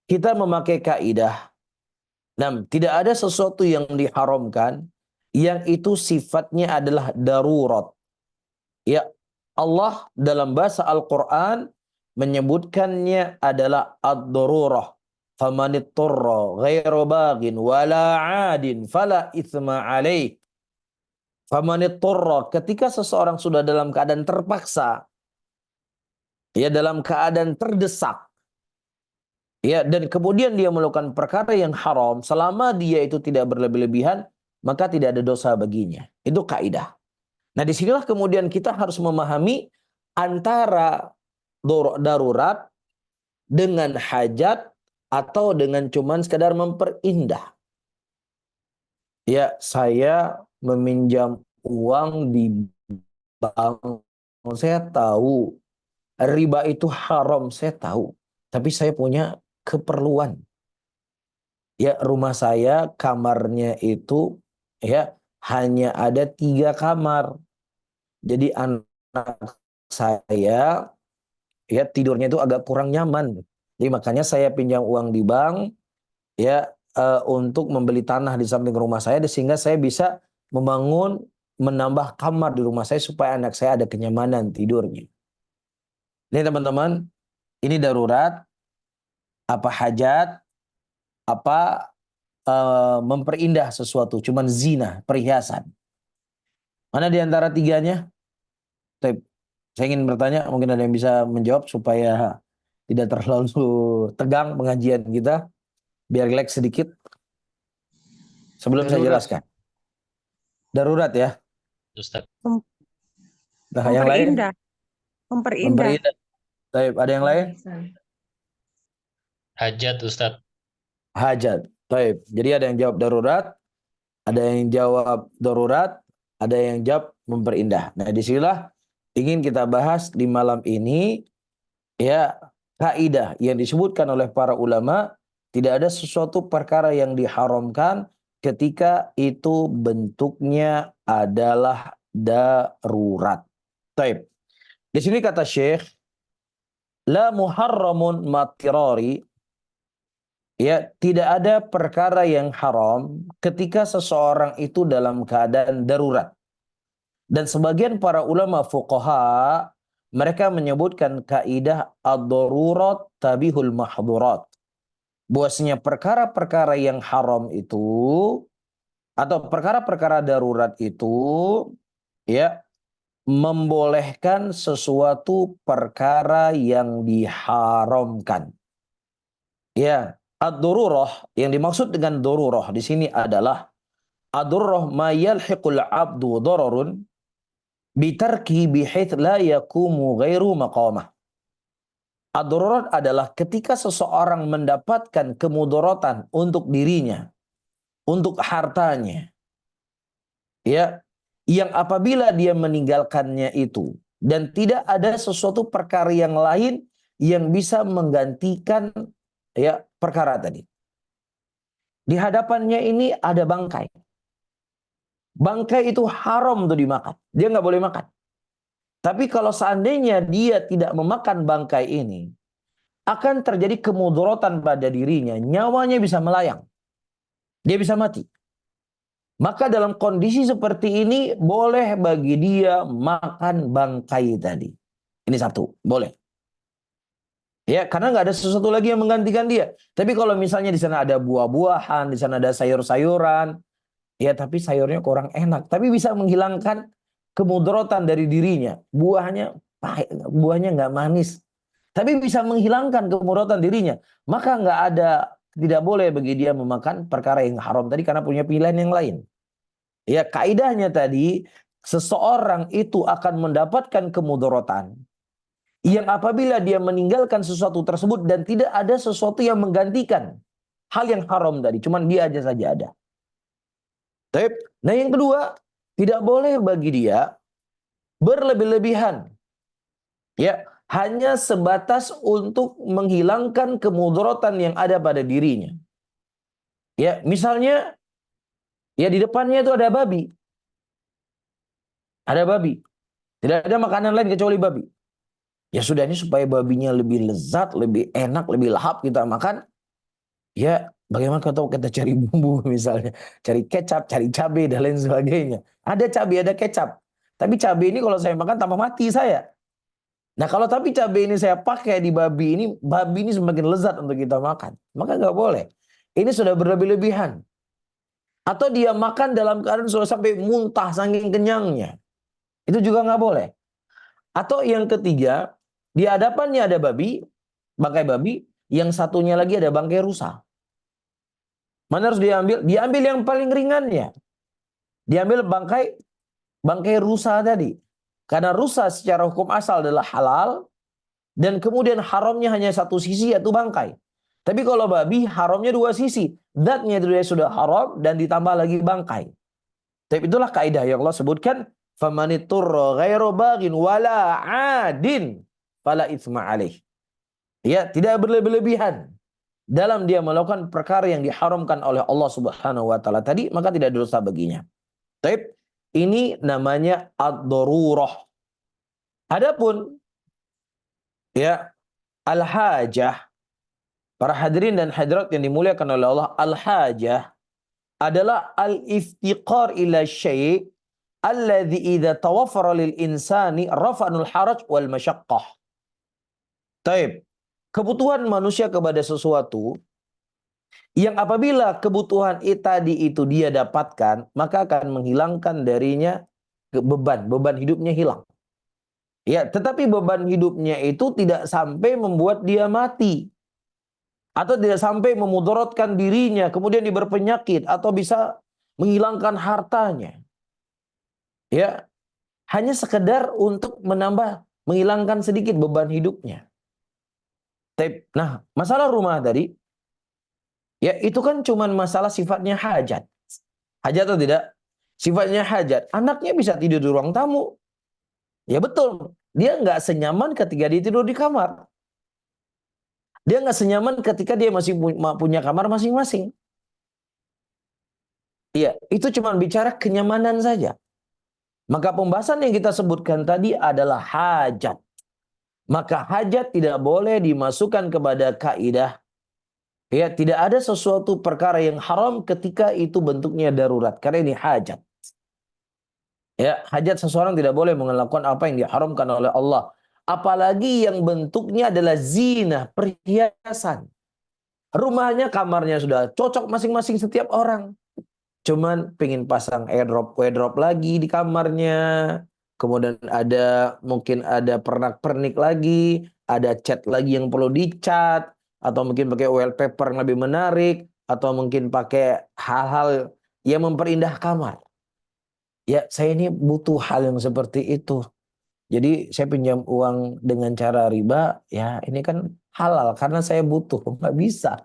kita memakai kaidah, tidak ada sesuatu yang diharamkan yang itu sifatnya adalah darurat. Ya, Allah dalam bahasa Al-Quran menyebutkannya adalah ad-darurah. Famanitturra ghairu baghin wala 'adin fala itsma alaih. Famanitturra, ketika seseorang sudah dalam keadaan terpaksa, ya dalam keadaan terdesak, ya dan kemudian dia melakukan perkara yang haram, selama dia itu tidak berlebih-lebihan, maka tidak ada dosa baginya. Itu kaidah. Nah, disinilah kemudian kita harus memahami antara darurat dengan hajat atau dengan cuman sekadar memperindah. Ya, saya meminjam uang di bank, saya tahu riba itu haram, saya tahu. Tapi saya punya keperluan. Ya, rumah saya kamarnya itu ya hanya ada 3 kamar. Jadi anak saya ya tidurnya itu agak kurang nyaman. Jadi makanya saya pinjam uang di bank ya untuk membeli tanah di samping rumah saya sehingga saya bisa menambah kamar di rumah saya supaya anak saya ada kenyamanan tidurnya. Ini teman-teman, ini darurat, apa hajat, apa memperindah sesuatu, cuman zina, perhiasan. Mana di antara tiganya? Saya ingin bertanya, mungkin ada yang bisa menjawab supaya tidak terlalu tegang pengajian kita, biar relax sedikit. Sebelum saya jelaskan. Darurat ya. Ustaz. Nah, yang lain? Memperindah. Baik, ada yang lain? Hajat, Ustaz. Hajat. Baik. Jadi ada yang jawab darurat, ada yang jawab darurat, ada yang jawab memperindah. Nah, disinilah ingin kita bahas di malam ini ya kaidah yang disebutkan oleh para ulama, tidak ada sesuatu perkara yang diharamkan ketika itu bentuknya adalah darurat. Taib. Di sini kata Syekh, la muharramun matirari, ya tidak ada perkara yang haram ketika seseorang itu dalam keadaan darurat. Dan sebagian para ulama fuqaha mereka menyebutkan kaidah ad-darurat tabihul mahdurat. Bahwasanya perkara-perkara yang haram itu atau perkara-perkara darurat itu ya membolehkan sesuatu perkara yang diharamkan. Ya, ad-darurah yang dimaksud dengan darurah di sini adalah ad-darurah ma yalhiqul 'abdu dararun bitarki bihayth la yakumu ghairu maqamah. Ad-darurat adalah ketika seseorang mendapatkan kemudaratan untuk dirinya, untuk hartanya, ya, yang apabila dia meninggalkannya itu dan tidak ada sesuatu perkara yang lain yang bisa menggantikan ya perkara tadi. Di hadapannya ini ada bangkai. Bangkai itu haram untuk dimakan. Dia nggak boleh makan. Tapi kalau seandainya dia tidak memakan bangkai ini, akan terjadi kemudaratan pada dirinya. Nyawanya bisa melayang. Dia bisa mati. Maka dalam kondisi seperti ini, boleh bagi dia makan bangkai tadi. Ini satu, boleh. Ya, karena nggak ada sesuatu lagi yang menggantikan dia. Tapi kalau misalnya di sana ada buah-buahan, di sana ada sayur-sayuran, ya tapi sayurnya kurang enak. Tapi bisa menghilangkan kemudaratan dari dirinya. Buahnya pahit, buahnya nggak manis. Tapi bisa menghilangkan kemudaratan dirinya. Maka tidak boleh bagi dia memakan perkara yang haram tadi karena punya pilihan yang lain. Ya, kaidahnya tadi, seseorang itu akan mendapatkan kemudaratan yang apabila dia meninggalkan sesuatu tersebut dan tidak ada sesuatu yang menggantikan hal yang haram tadi, cuman dia aja saja ada. Nah, yang kedua, tidak boleh bagi dia berlebih-lebihan. Ya, hanya sebatas untuk menghilangkan kemudaratan yang ada pada dirinya. Ya, misalnya ya di depannya itu ada babi. Ada babi. Tidak ada makanan lain kecuali babi. Ya sudah, ini supaya babinya lebih lezat, lebih enak, lebih lahap kita makan. Ya, bagaimana kalau kita cari bumbu misalnya, cari kecap, cari cabai dan lain sebagainya. Ada cabai, ada kecap. Tapi cabai ini kalau saya makan tambah mati saya. Nah, kalau tapi cabai ini saya pakai di babi ini semakin lezat untuk kita makan. Maka nggak boleh. Ini sudah berlebih-lebihan. Atau dia makan dalam keadaan sudah sampai muntah saking kenyangnya. Itu juga nggak boleh. Atau yang ketiga, di hadapannya ada babi, bangkai babi, yang satunya lagi ada bangkai rusa. Mana harus diambil? Diambil yang paling ringannya. Diambil bangkai rusa tadi. Karena rusa secara hukum asal adalah halal, dan kemudian haramnya hanya satu sisi, yaitu bangkai. Tapi kalau babi, haramnya dua sisi. Zatnya itu sudah haram, dan ditambah lagi bangkai. Tapi itulah kaidah yang Allah sebutkan, famaniturra ghairu baghin wala adin fala itsma alaih. Ya, tidak berlebihan dalam dia melakukan perkara yang diharamkan oleh Allah Subhanahu wa taala tadi, maka tidak ada dosa baginya. Taib, ini namanya ad-darurah. Adapun ya al-hajah, para hadirin dan hadirat yang dimuliakan oleh Allah, al-hajah adalah al-iftiqar ila syai' alladhi idza tawaffara lil insani rafa'ul haraj wal masyaqqah. Taib. Kebutuhan manusia kepada sesuatu yang apabila kebutuhan tadi itu dia dapatkan, maka akan menghilangkan darinya beban hidupnya hilang. Ya, tetapi beban hidupnya itu tidak sampai membuat dia mati. Atau tidak sampai memudaratkan dirinya, kemudian dia berpenyakit, atau bisa menghilangkan hartanya. Ya, hanya sekedar untuk menghilangkan sedikit beban hidupnya. Nah, masalah rumah tadi, ya itu kan cuman masalah sifatnya hajat. Hajat atau tidak? Sifatnya hajat. Anaknya bisa tidur di ruang tamu. Ya betul. Dia nggak senyaman ketika dia tidur di kamar. Dia nggak senyaman ketika dia masih punya kamar masing-masing. Iya, itu cuma bicara kenyamanan saja. Maka pembahasan yang kita sebutkan tadi adalah hajat. Maka hajat tidak boleh dimasukkan kepada kaidah. Ya, tidak ada sesuatu perkara yang haram ketika itu bentuknya darurat. Karena ini hajat. Ya, hajat seseorang tidak boleh melakukan apa yang diharamkan oleh Allah. Apalagi yang bentuknya adalah zina, perhiasan. Rumahnya, kamarnya sudah cocok masing-masing setiap orang. Cuman pengen pasang airdrop lagi di kamarnya. Kemudian mungkin ada pernak-pernik lagi, ada cat lagi yang perlu dicat, atau mungkin pakai wallpaper yang lebih menarik, atau mungkin pakai hal-hal yang memperindah kamar. Ya, saya ini butuh hal yang seperti itu. Jadi saya pinjam uang dengan cara riba, ya ini kan halal karena saya butuh. Nggak bisa.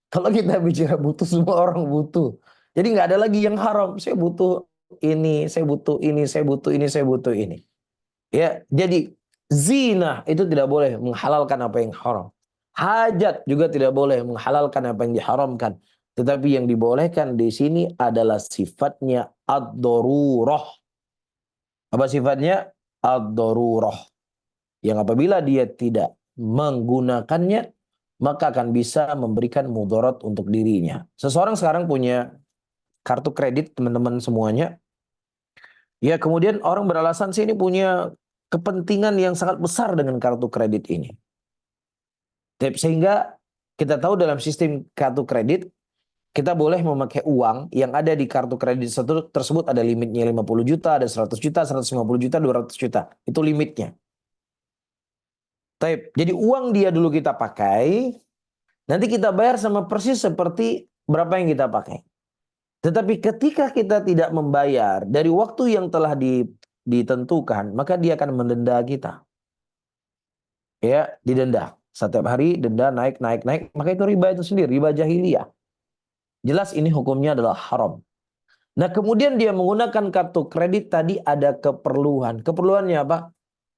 Kalau kita bicara butuh, semua orang butuh. Jadi nggak ada lagi yang haram. Saya butuh ini, saya butuh ini, saya butuh ini, saya butuh ini. Ya, jadi zina itu tidak boleh menghalalkan apa yang haram. Hajat juga tidak boleh menghalalkan apa yang diharamkan. Tetapi yang dibolehkan di sini adalah sifatnya ad-darurah. Apa sifatnya? Ad-darurah. Yang apabila dia tidak menggunakannya, maka akan bisa memberikan mudarat untuk dirinya. Seseorang sekarang punya kartu kredit, teman-teman semuanya. Ya, kemudian orang beralasan sih ini punya kepentingan yang sangat besar dengan kartu kredit ini. Sehingga kita tahu dalam sistem kartu kredit, kita boleh memakai uang yang ada di kartu kredit tersebut, ada limitnya 50 juta, ada 100 juta, 150 juta, 200 juta. Itu limitnya. Jadi uang dia dulu kita pakai, nanti kita bayar sama persis seperti berapa yang kita pakai. Tetapi ketika kita tidak membayar dari waktu yang telah ditentukan, maka dia akan mendenda kita. Ya, didenda. Setiap hari denda naik. Maka itu riba itu sendiri, riba jahiliyah. Jelas ini hukumnya adalah haram. Nah, kemudian dia menggunakan kartu kredit tadi ada keperluan. Keperluannya apa?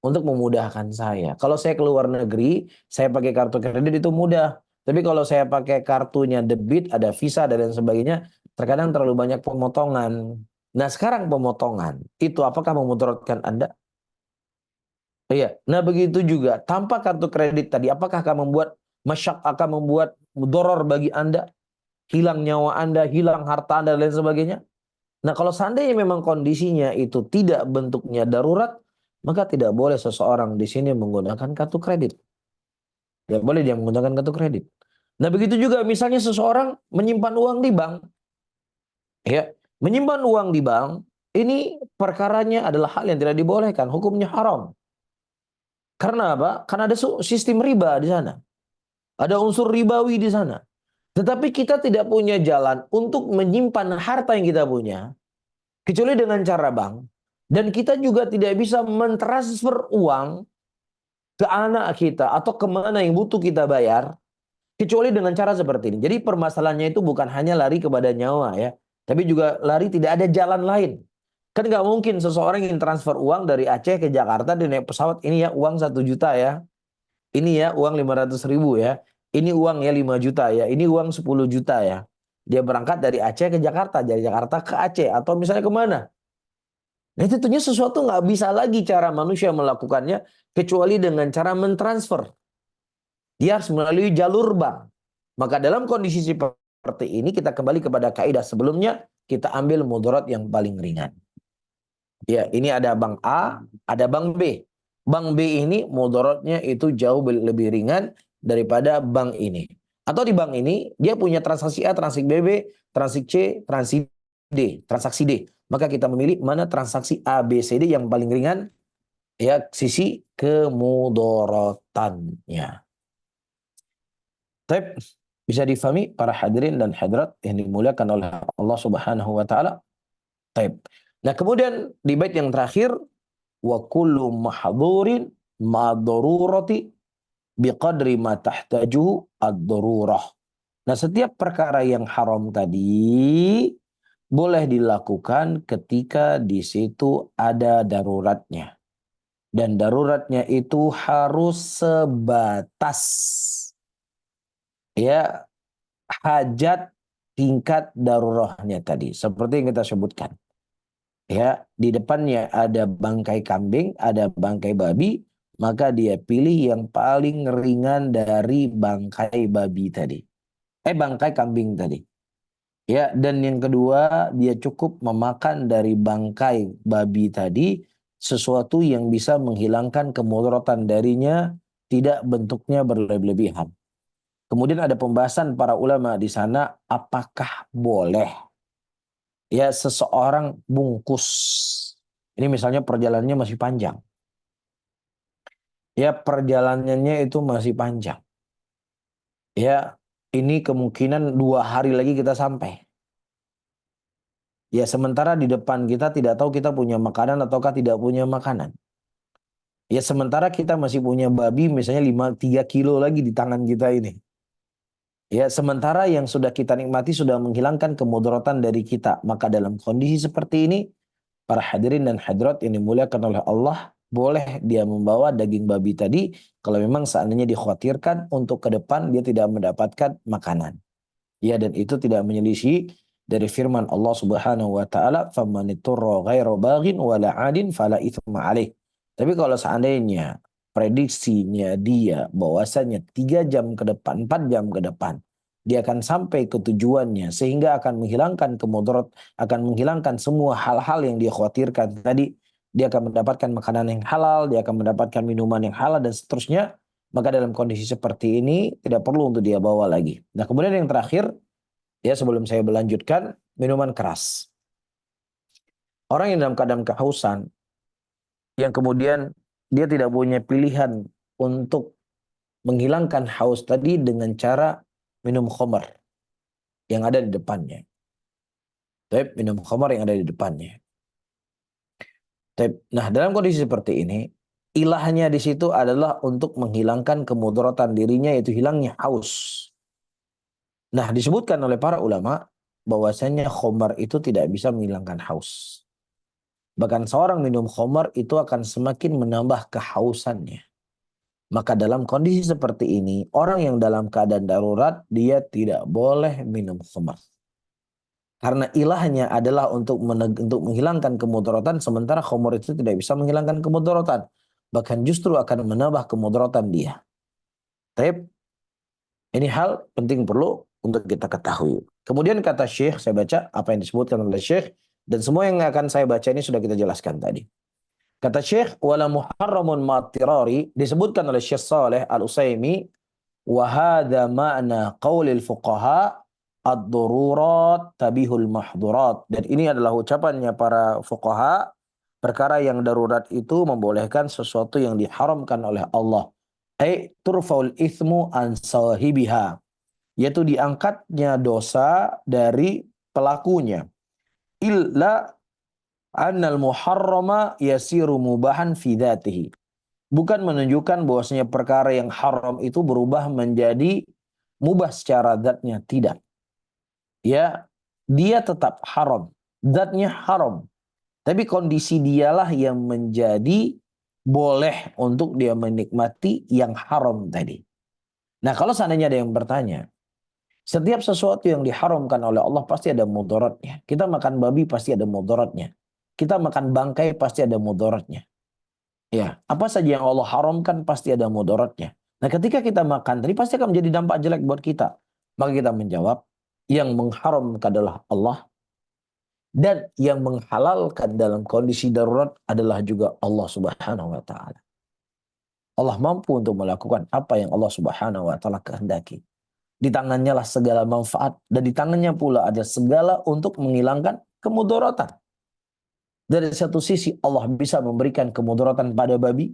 untuk memudahkan saya. Kalau saya ke luar negeri, saya pakai kartu kredit itu mudah. Tapi kalau saya pakai kartunya debit, ada Visa dan lain sebagainya, terkadang terlalu banyak pemotongan. Nah, sekarang pemotongan itu apakah memudaratkan Anda? Iya. Nah, begitu juga tanpa kartu kredit tadi, apakah akan membuat doror bagi Anda? Hilang nyawa Anda, hilang harta Anda, dan lain sebagainya? Nah, kalau seandainya memang kondisinya itu tidak bentuknya darurat, maka tidak boleh seseorang di sini menggunakan kartu kredit. Tidak boleh dia menggunakan kartu kredit. Nah, begitu juga misalnya seseorang menyimpan uang di bank. Ya, menyimpan uang di bank, ini perkaranya adalah hal yang tidak dibolehkan. Hukumnya haram. Karena apa? Karena ada sistem riba di sana. Ada unsur ribawi di sana. Tetapi kita tidak punya jalan untuk menyimpan harta yang kita punya, kecuali dengan cara bank. Dan kita juga tidak bisa mentransfer uang ke anak kita atau kemana yang butuh kita bayar, kecuali dengan cara seperti ini. Jadi permasalahannya itu bukan hanya lari kepada nyawa ya, tapi juga lari tidak ada jalan lain. Kan nggak mungkin seseorang yang transfer uang dari Aceh ke Jakarta, dia naik pesawat, ini ya uang 1 juta ya, ini ya uang 500.000 ya, ini uang ya 5 juta ya, ini uang 10 juta ya. Dia berangkat dari Aceh ke Jakarta, dari Jakarta ke Aceh, atau misalnya kemana. Nah, itu tentunya sesuatu nggak bisa lagi cara manusia melakukannya kecuali dengan cara mentransfer. Dia harus melalui jalur bank. Maka dalam kondisi seperti ini kita kembali kepada kaidah sebelumnya, kita ambil mudarat yang paling ringan. Ya, ini ada bank A, ada bank B. Bank B ini mudaratnya itu jauh lebih ringan daripada bank ini. Atau di bank ini dia punya transaksi A, transaksi B, transaksi C, transaksi D. Maka kita memilih mana transaksi A, B, C, D yang paling ringan, ya, sisi kemudaratannya. Baik, bisa difahami para hadirin dan hadirat yang dimuliakan oleh Allah Subhanahu wa taala. Baik. Nah, kemudian di bait yang terakhir, wa kullu mahdhurin ma darurati biqadri ma tahtajuhu ad-darurah. Nah, setiap perkara yang haram tadi boleh dilakukan ketika di situ ada daruratnya. Dan daruratnya itu harus sebatas ya hajat tingkat darurahnya tadi. Seperti yang kita sebutkan. Ya, di depannya ada bangkai kambing, ada bangkai babi, maka dia pilih yang paling ringan dari bangkai babi tadi. Bangkai kambing tadi. Ya, dan yang kedua, dia cukup memakan dari bangkai babi tadi sesuatu yang bisa menghilangkan kemudaratan darinya, tidak bentuknya berlebihan. Kemudian ada pembahasan para ulama di sana, apakah boleh ya seseorang bungkus. Ini misalnya perjalanannya masih panjang. Ya, perjalanannya itu masih panjang. Ya, ini kemungkinan 2 hari lagi kita sampai. Ya, sementara di depan kita tidak tahu kita punya makanan ataukah tidak punya makanan. Ya, sementara kita masih punya babi misalnya 3 kilo lagi di tangan kita ini. Ya, sementara yang sudah kita nikmati sudah menghilangkan kemudaratan dari kita. Maka dalam kondisi seperti ini, para hadirin dan hadirat yang dimuliakan oleh Allah, boleh dia membawa daging babi tadi kalau memang seandainya dikhawatirkan untuk ke depan dia tidak mendapatkan makanan. Ya, dan itu tidak menyelisih dari firman Allah Subhanahu wa taala, "Famaniturra ghairu baghin wala 'adin fala itsma 'alaih." Tapi kalau seandainya prediksinya dia bahwasanya 3 jam ke depan, 4 jam ke depan dia akan sampai ke tujuannya sehingga akan menghilangkan kemudarat, akan menghilangkan semua hal-hal yang dia khawatirkan tadi, dia akan mendapatkan makanan yang halal, dia akan mendapatkan minuman yang halal dan seterusnya, maka dalam kondisi seperti ini tidak perlu untuk dia bawa lagi. Nah, kemudian yang terakhir, ya sebelum saya melanjutkan, minuman keras. Orang yang dalam keadaan kehausan, yang kemudian dia tidak punya pilihan untuk menghilangkan haus tadi dengan cara minum khamar yang ada di depannya. Minum khamar yang ada di depannya. Nah, dalam kondisi seperti ini, ilahnya di situ adalah untuk menghilangkan kemudaratan dirinya, yaitu hilangnya haus. Nah, disebutkan oleh para ulama bahwasanya khamar itu tidak bisa menghilangkan haus. Bahkan seorang minum khamar itu akan semakin menambah kehausannya. Maka dalam kondisi seperti ini, orang yang dalam keadaan darurat, dia tidak boleh minum khamar. Karena ilahnya adalah untuk menghilangkan kemudaratan, sementara khamar itu tidak bisa menghilangkan kemudaratan. Bahkan justru akan menambah kemudaratan dia. Tapi ini hal penting perlu untuk kita ketahui. Kemudian kata Syekh, saya baca apa yang disebutkan oleh Syekh, dan semua yang akan saya baca ini sudah kita jelaskan tadi. Kata Syekh, wala muharramun ma'tirari, disebutkan oleh Syekh Saleh Al-Utsaimin, wa hadza ma'na qaulil fuqaha ad-dururat tabihul mahdurat. Dan ini adalah ucapannya para fuqaha, perkara yang darurat itu membolehkan sesuatu yang diharamkan oleh Allah. Ai turfaul ithmu an sahibiha, yaitu diangkatnya dosa dari pelakunya. Illa annal muharrama yasiru mubahan fi dzatihi. Bukan menunjukkan bahwasanya perkara yang haram itu berubah menjadi mubah secara zatnya, tidak. Ya, dia tetap haram, zatnya haram. Tapi kondisi dialah yang menjadi boleh untuk dia menikmati yang haram tadi. Nah, kalau seandainya ada yang bertanya, setiap sesuatu yang diharamkan oleh Allah pasti ada mudaratnya. Kita makan babi pasti ada mudaratnya. Kita makan bangkai pasti ada mudaratnya. Ya, apa saja yang Allah haramkan pasti ada mudaratnya. Nah, ketika kita makan tadi pasti akan menjadi dampak jelek buat kita. Maka kita menjawab, yang mengharamkan adalah Allah, dan yang menghalalkan dalam kondisi darurat adalah juga Allah Subhanahu wa taala. Allah mampu untuk melakukan apa yang Allah Subhanahu wa taala kehendaki. Di tangannya lah segala manfaat, dan di tangannya pula ada segala untuk menghilangkan kemudaratan. Dari satu sisi Allah bisa memberikan kemudaratan pada babi,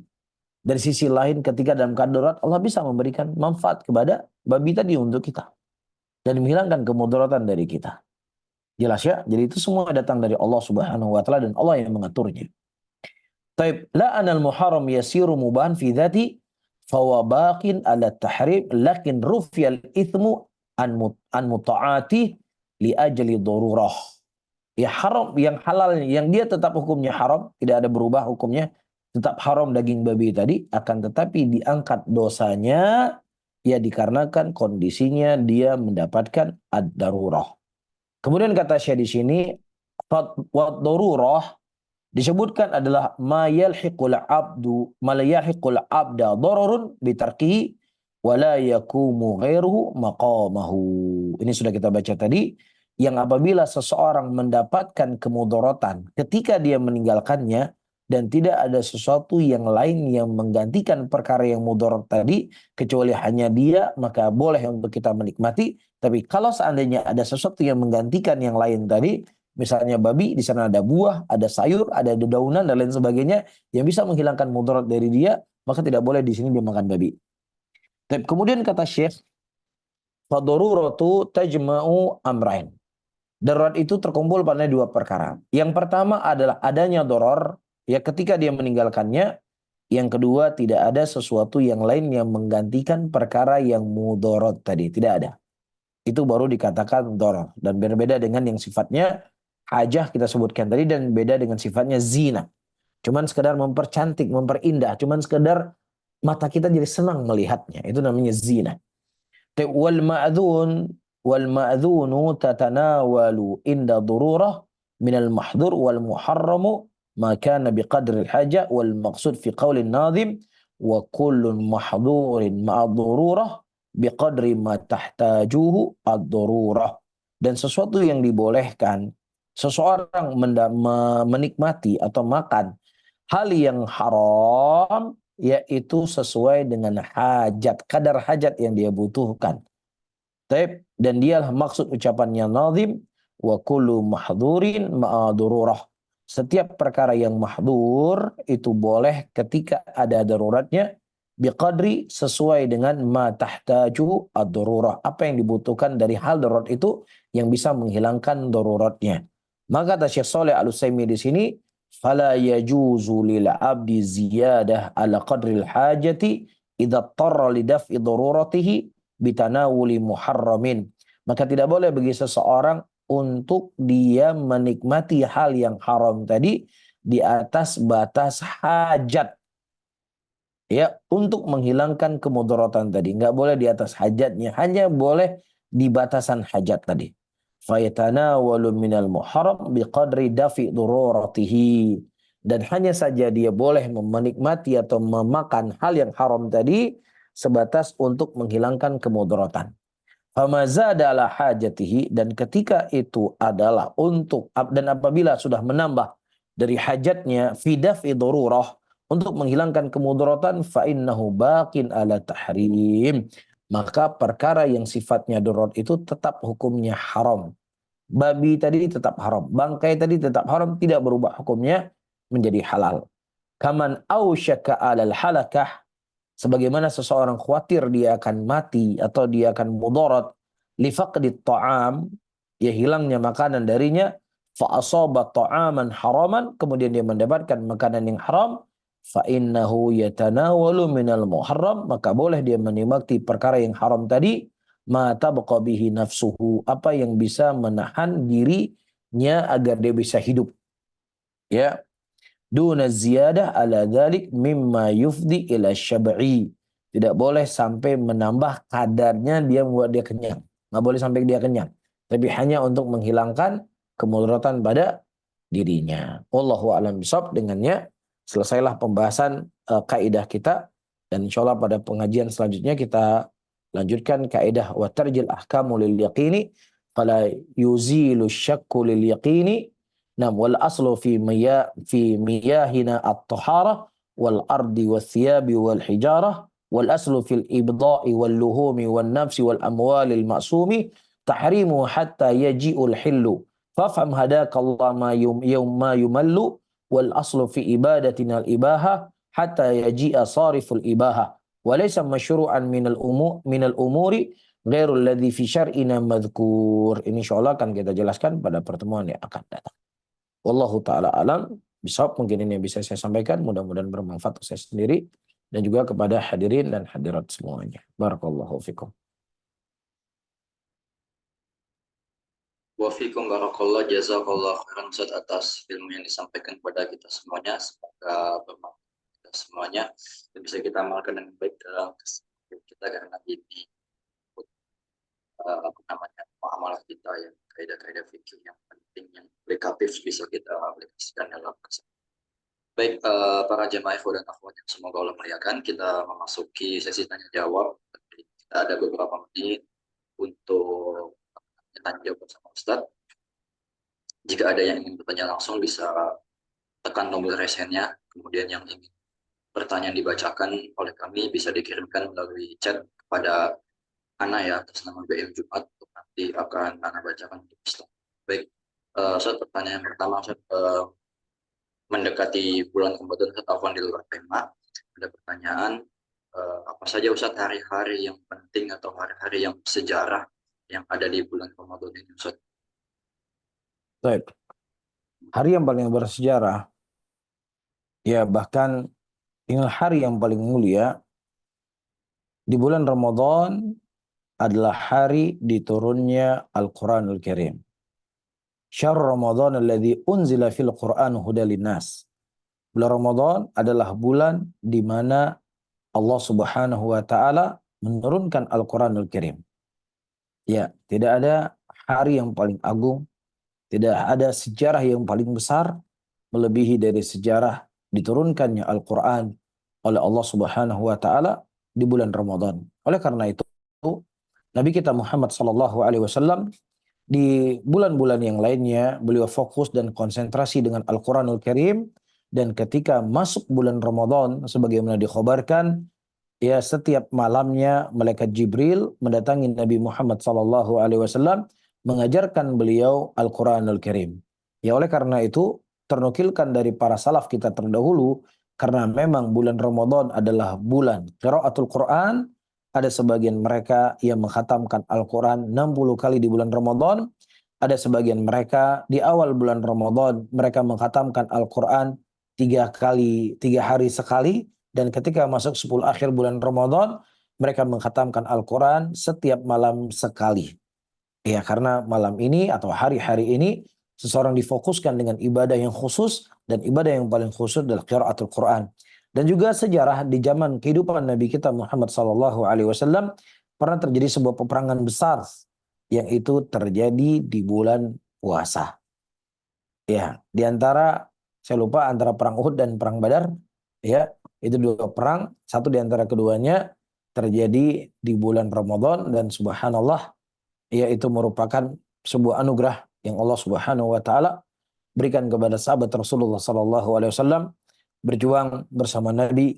dari sisi lain ketika dalam keadaan darurat Allah bisa memberikan manfaat kepada babi tadi untuk kita dan menghilangkan kemudaratan dari kita. Jelas ya? Jadi itu semua datang dari Allah Subhanahu wa taala dan Allah yang mengaturnya. Taib la anal muharram yasiru mubahan fi dzati fawa baqin ala tahrim lakin rufiyal ithmu an muta'ati li ajli darurah. Ya haram, yang halal, yang dia tetap hukumnya haram, tidak ada berubah hukumnya, tetap haram daging babi tadi, akan tetapi diangkat dosanya ya dikarenakan kondisinya dia mendapatkan ad-darurah. Kemudian kata Syekh di sini, wat darurah disebutkan adalah ma yalhiqul abda dararun bitarkihi wala yakumu ghairuhu maqamahu. Ini sudah kita baca tadi, yang apabila seseorang mendapatkan kemudaratan ketika dia meninggalkannya dan tidak ada sesuatu yang lain yang menggantikan perkara yang mudarat tadi kecuali hanya dia, maka boleh untuk kita menikmati. Tapi kalau seandainya ada sesuatu yang menggantikan yang lain tadi, misalnya babi, di sana ada buah, ada sayur, ada dedaunan dan lain sebagainya yang bisa menghilangkan mudarat dari dia, maka tidak boleh di sini dia makan babi. Tapi kemudian kata Syekh, fadururatu tajma'u amrain. Darurat itu terkumpul pada dua perkara. Yang pertama adalah adanya doror, ya ketika dia meninggalkannya. Yang kedua, tidak ada sesuatu yang lain yang menggantikan perkara yang mudarat tadi. Tidak ada. Itu baru dikatakan doror. Dan berbeda dengan yang sifatnya hajah kita sebutkan tadi, dan beda dengan sifatnya zina. Cuman sekedar mempercantik, memperindah. Cuman sekedar mata kita jadi senang melihatnya. Itu namanya zina. Wal ma'dhunu tatanawalu inda dururah minal mahdur wal muharramu ma kana biqadri al-haja wal maqsud fi qawli an-nadhim wa kullun mahdurin ma'a dururah biqadri ma tahtajuhu ad-dururah. Dan sesuatu yang dibolehkan seseorang menikmati atau makan hal yang haram, yaitu sesuai dengan hajat, kadar hajat yang dia butuhkan. Dan dialah maksud ucapannya nazim, wa kullu mahdhurin ma'a dururah. Setiap perkara yang mahdur itu boleh ketika ada daruratnya, biqadri sesuai dengan ma tahtaju ad-dururah. Apa yang dibutuhkan dari hal darurat itu yang bisa menghilangkan daruratnya. Maka kata Syekh Shalih Al-Utsaimin di sini, fala yajuzu lil 'abdi ziyadah ala qadril hajati idza tarra li daf'i daruratihi bitanawuli muharramin. Maka tidak boleh bagi seseorang untuk dia menikmati hal yang haram tadi di atas batas hajat. Ya, untuk menghilangkan kemudaratan tadi. Nggak boleh di atas hajatnya, hanya boleh di batasan hajat tadi. Fayatanawalu minal muharram biqadri dafi dururatihi. Dan hanya saja dia boleh menikmati atau memakan hal yang haram tadi sebatas untuk menghilangkan kemudaratan. Famazada ala hajatihi, dan ketika itu adalah untuk, dan apabila sudah menambah dari hajatnya fidafi dururah, untuk menghilangkan kemudaratan, fa innahu baqin ala tahrim, maka perkara yang sifatnya darurat itu tetap hukumnya haram. Babi tadi tetap haram, bangkai tadi tetap haram, tidak berubah hukumnya menjadi halal. Kaman ausyaka alal halakah, sebagaimana seseorang khawatir dia akan mati atau dia akan mudarat li faqdi ta'am, ya hilangnya makanan darinya, fa asaba ta'aman haraman, kemudian dia mendapatkan makanan yang haram, fa innahu yatanawalu minal muharram, maka boleh dia menikmati perkara yang haram tadi, ma tabqa bihi nafsuhu, apa yang bisa menahan dirinya agar dia bisa hidup, ya, duna ziyadah ala dhalik mimma yufdi ila syab'i. Tidak boleh sampai menambah kadarnya dia membuat dia kenyang. Nggak boleh sampai dia kenyang. Tapi hanya untuk menghilangkan kemudaratan pada dirinya. Wallahu a'lam bishawab. Dengannya selesailah pembahasan kaidah kita. Dan insyaAllah pada pengajian selanjutnya kita lanjutkan kaidah wa tarjil ahkamu lil yaqini fala yuzilu syakku lil yaqini. Nam wal aslu fi miyahina at-tahara wal ardi wal thiyabi wal hijarah wal aslu fil ibda'i wal luhumi wal nafsi wal amwali al ma'sumi tahrimu hatta yaji'ul hillu fafham hadaka Allah ma yumallu wal aslu fi ibadatina al ibaha hatta yaji'a sariful ibaha wa laysa masyru'an minal umuri ghairul ladzi fi syar'ina madhkur. Ini insyaallah akan kita jelaskan pada pertemuan yang akan datang. Wallahu ta'ala alam bisawab. Mungkin ini yang bisa saya sampaikan, mudah-mudahan bermanfaat untuk saya sendiri dan juga kepada hadirin dan hadirat semuanya. Barakallahu fikum. Wa fikum barakallah, jazakallah khairan Ustaz atas ilmu yang disampaikan kepada kita semuanya. Semoga bermanfaat kita semuanya dan bisa kita amalkan dengan baik dalam keseharian kita, karena ini muamalah kita yang kaidah-kaidah fikih yang penting, yang aplikatif bisa kita aplikasikan dalam keseharian. Baik, para jemaah ikhwan dan akhwat yang semoga Allah muliakan, kita memasuki sesi tanya jawab. Kita ada beberapa menit untuk tanya jawab bersama Ustaz. Jika ada yang ingin bertanya langsung bisa tekan tombol raise hand-nya, kemudian yang ingin pertanyaan dibacakan oleh kami bisa dikirimkan melalui chat kepada Ana ya atas nama BM Jumat, nanti akan Ana bacakan di Islam. Baik, Ustaz, pertanyaan pertama, Ustaz, mendekati bulan Ramadan, Ustaz, di luar tema, ada pertanyaan, apa saja Ustaz hari-hari yang penting atau hari-hari yang sejarah yang ada di bulan Ramadan ini, Ustaz? Baik. Hari yang paling bersejarah, ya bahkan ini hari yang paling mulia di bulan Ramadan adalah hari diturunnya Al-Quranul Karim. Syahrul Ramadan alladzi unzila fil Qur'an hudal linnas. Bulan Ramadan adalah bulan di mana Allah Subhanahu wa taala menurunkan Al-Quranul Karim. Ya, tidak ada hari yang paling agung, tidak ada sejarah yang paling besar melebihi dari sejarah diturunkannya Al-Quran oleh Allah Subhanahu wa taala di bulan Ramadan. Oleh karena itu Nabi kita Muhammad SAW di bulan-bulan yang lainnya beliau fokus dan konsentrasi dengan Al-Quranul Karim, dan ketika masuk bulan Ramadan sebagaimana dikhabarkan, ya setiap malamnya malaikat Jibril mendatangi Nabi Muhammad SAW mengajarkan beliau Al-Quranul Karim. Ya oleh karena itu ternukilkan dari para salaf kita terdahulu, karena memang bulan Ramadan adalah bulan qiraatul Quran. Ada sebagian mereka yang mengkhatamkan Al-Quran 60 kali di bulan Ramadan. Ada sebagian mereka di awal bulan Ramadan mereka mengkhatamkan Al-Quran 3 hari sekali. Dan ketika masuk 10 akhir bulan Ramadan mereka mengkhatamkan Al-Quran setiap malam sekali. Ya karena malam ini atau hari-hari ini seseorang difokuskan dengan ibadah yang khusus, dan ibadah yang paling khusus adalah qiraatul Quran. Dan juga sejarah di zaman kehidupan Nabi kita Muhammad SAW pernah terjadi sebuah peperangan besar yang itu terjadi di bulan puasa. Ya, di antara saya lupa antara perang Uhud dan perang Badar, ya, itu dua perang, satu di antara keduanya terjadi di bulan Ramadan, dan subhanallah, ya, itu merupakan sebuah anugerah yang Allah Subhanahu wa taala berikan kepada sahabat Rasulullah sallallahu alaihi wasallam, berjuang bersama Nabi,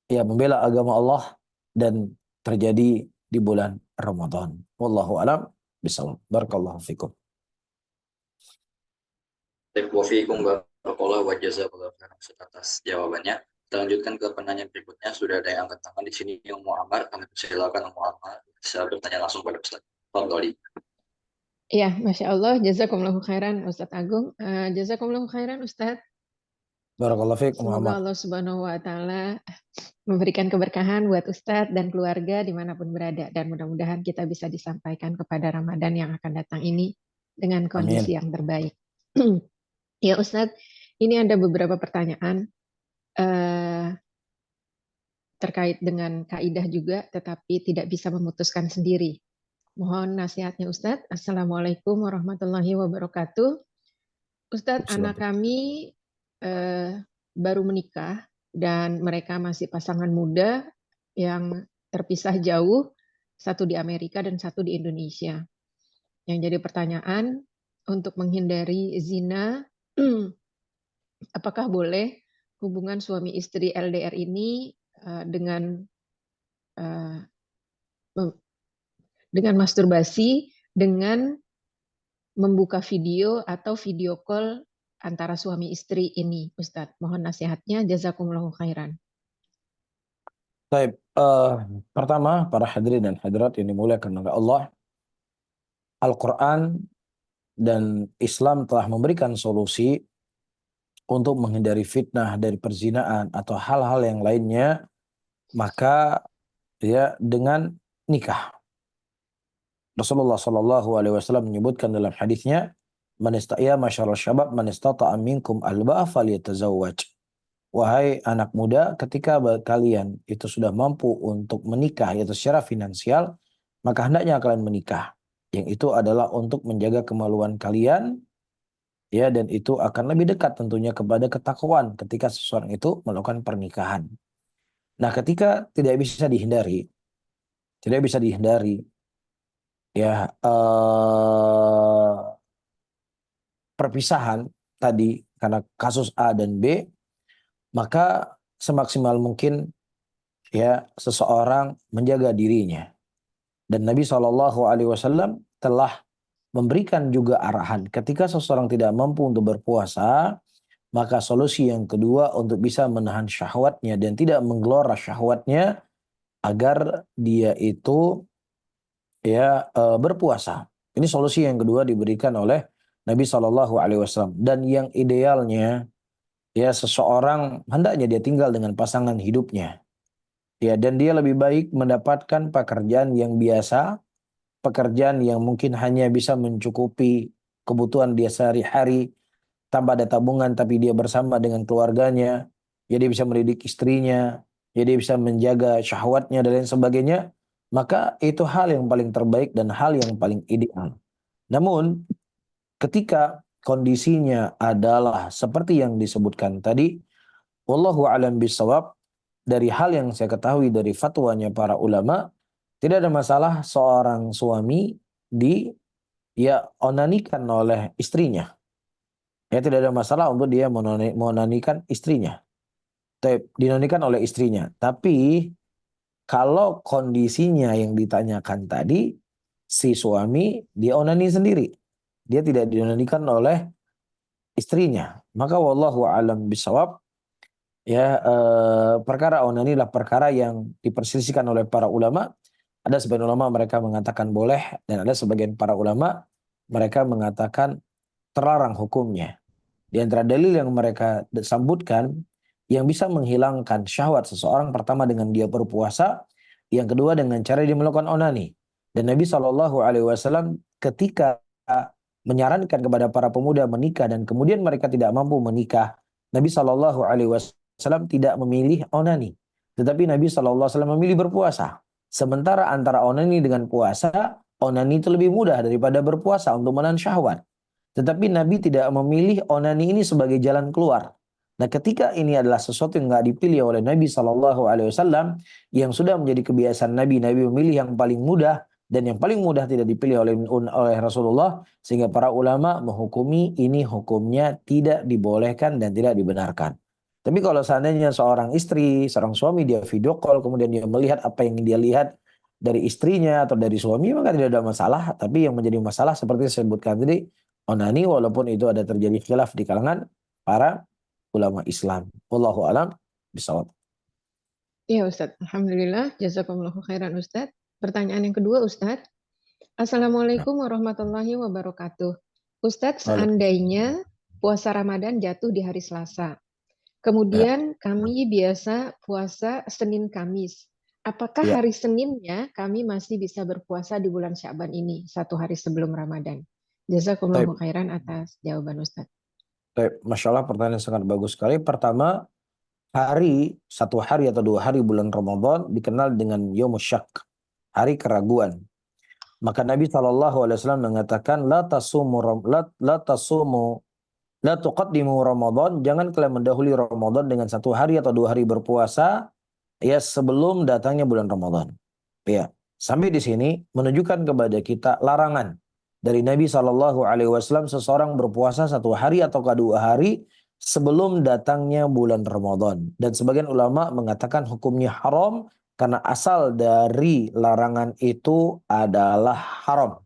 ya, membela agama Allah, dan terjadi di bulan Ramadan. Wallahu alam bisawab. Barakallahu fikum. Wafikum barakallahu wa jazakallahu khairan atas jawabannya. Kita lanjutkan ke penanya berikutnya. Sudah ada yang angkat tangan di sini, Ummu Ammar. Kami persilakan Ummu Ammar bisa bertanya langsung pada Ustaz. Fadhali. Ya, Masya Allah, jazakumullahu khairan Ustadz Agung. Jazakumullahu khairan Ustadz. Barakallahu fikum Semoga Muhammad. Allah Subhanahu wa Ta'ala memberikan keberkahan buat Ustadz dan keluarga dimanapun berada, dan mudah-mudahan kita bisa disampaikan kepada Ramadan yang akan datang ini dengan kondisi yang terbaik. Ya Ustadz, ini ada beberapa pertanyaan terkait dengan kaidah juga, tetapi tidak bisa memutuskan sendiri. Mohon nasihatnya Ustadz. Assalamualaikum warahmatullahi wabarakatuh. Ustadz, anak kami baru menikah dan mereka masih pasangan muda yang terpisah jauh, satu di Amerika dan satu di Indonesia. Yang jadi pertanyaan, untuk menghindari zina, apakah boleh hubungan suami istri LDR ini dengan masturbasi, dengan membuka video atau video call antara suami istri ini, Ustadz? Mohon nasihatnya, jazakumullahu khairan. Baik, pertama para hadirin dan hadirat yang dimuliakan oleh Allah, Al-Quran dan Islam telah memberikan solusi untuk menghindari fitnah dari perzinaan atau hal-hal yang lainnya, maka ya dengan nikah. Rasulullah Shallallahu Alaihi Wasallam menyebutkan dalam hadisnya, "Man istaya masyarul syabab man istata'a minkum al-ba'a falyatazawwaj." Wahai anak muda, ketika kalian itu sudah mampu untuk menikah, yaitu secara finansial, maka hendaknya kalian menikah. Yang itu adalah untuk menjaga kemaluan kalian, ya, dan itu akan lebih dekat tentunya kepada ketakwaan ketika seseorang itu melakukan pernikahan. Nah, ketika tidak bisa dihindari, ya, perpisahan tadi karena kasus A dan B, maka semaksimal mungkin, ya, seseorang menjaga dirinya. Dan Nabi SAW telah memberikan juga arahan ketika seseorang tidak mampu untuk berpuasa, maka solusi yang kedua untuk bisa menahan syahwatnya dan tidak menggelora syahwatnya agar dia itu, ya, berpuasa. Ini solusi yang kedua diberikan oleh Nabi SAW. Dan yang idealnya, ya, seseorang hendaknya dia tinggal dengan pasangan hidupnya. Ya, dan dia lebih baik mendapatkan pekerjaan yang biasa, pekerjaan yang mungkin hanya bisa mencukupi kebutuhan dia sehari-hari, tanpa ada tabungan, tapi dia bersama dengan keluarganya, jadi bisa mendidik istrinya, jadi bisa menjaga syahwatnya dan lain sebagainya, maka itu hal yang paling terbaik dan hal yang paling ideal. Namun, ketika kondisinya adalah seperti yang disebutkan tadi, wallahu a'lam bishawab, dari hal yang saya ketahui dari fatwanya para ulama, tidak ada masalah seorang suami onanikan oleh istrinya. Ya, tidak ada masalah untuk dia menonikan istrinya. Dinonikan oleh istrinya. Tapi kalau kondisinya yang ditanyakan tadi, si suami dia onani sendiri, dia tidak dinonikan oleh istrinya, maka wallahu a'lam bishawab, ya, perkara onani adalah perkara yang diperselisihkan oleh para ulama. Ada sebagian ulama mereka mengatakan boleh, dan ada sebagian para ulama mereka mengatakan terlarang hukumnya. Di antara dalil yang mereka sambutkan yang bisa menghilangkan syahwat seseorang, pertama dengan dia berpuasa, yang kedua dengan cara dia melakukan onani. Dan Nabi SAW ketika menyarankan kepada para pemuda menikah dan kemudian mereka tidak mampu menikah, Nabi Shallallahu Alaihi Wasallam tidak memilih onani, tetapi Nabi Shallallahu Alaihi Wasallam memilih berpuasa. Sementara antara onani dengan puasa, onani itu lebih mudah daripada berpuasa untuk menahan syahwat. Tetapi Nabi tidak memilih onani ini sebagai jalan keluar. Nah, ketika ini adalah sesuatu yang nggak dipilih oleh Nabi Shallallahu Alaihi Wasallam, yang sudah menjadi kebiasaan Nabi, Nabi memilih yang paling mudah dan yang paling mudah tidak dipilih oleh Rasulullah, sehingga para ulama menghukumi ini hukumnya tidak dibolehkan dan tidak dibenarkan. Tapi kalau seandainya seorang istri, seorang suami dia video call, kemudian dia melihat apa yang dia lihat dari istrinya atau dari suami, maka tidak ada masalah. Tapi yang menjadi masalah seperti saya sebutkan tadi, onani, walaupun itu ada terjadi khilaf di kalangan para ulama Islam. Wallahu a'lam bishawab. Iya Ustadz, Alhamdulillah, jazakumullahu khairan Ustadz. Pertanyaan yang kedua Ustadz. Assalamualaikum warahmatullahi wabarakatuh. Ustadz, seandainya puasa Ramadan jatuh di hari Selasa, kemudian kami biasa puasa Senin Kamis. Apakah Ya. hari Seninnya kami masih bisa berpuasa di bulan Sya'ban ini, satu hari sebelum Ramadan? Jazakumullahu khairan atas jawaban Ustadz. Baik, Masya Allah, pertanyaan sangat bagus sekali. Pertama, satu hari atau 2 hari bulan Ramadan dikenal dengan Yaumus Syak, hari keraguan. Maka Nabi SAW mengatakan, la tuqaddimu Ramadan, jangan kalian mendahului Ramadan dengan 1 hari atau 2 hari berpuasa ya sebelum datangnya bulan Ramadan. Ya, sampai di sini menunjukkan kepada kita larangan dari Nabi SAW seseorang berpuasa 1 hari atau 2 hari sebelum datangnya bulan Ramadan. Dan sebagian ulama mengatakan hukumnya haram karena asal dari larangan itu adalah haram.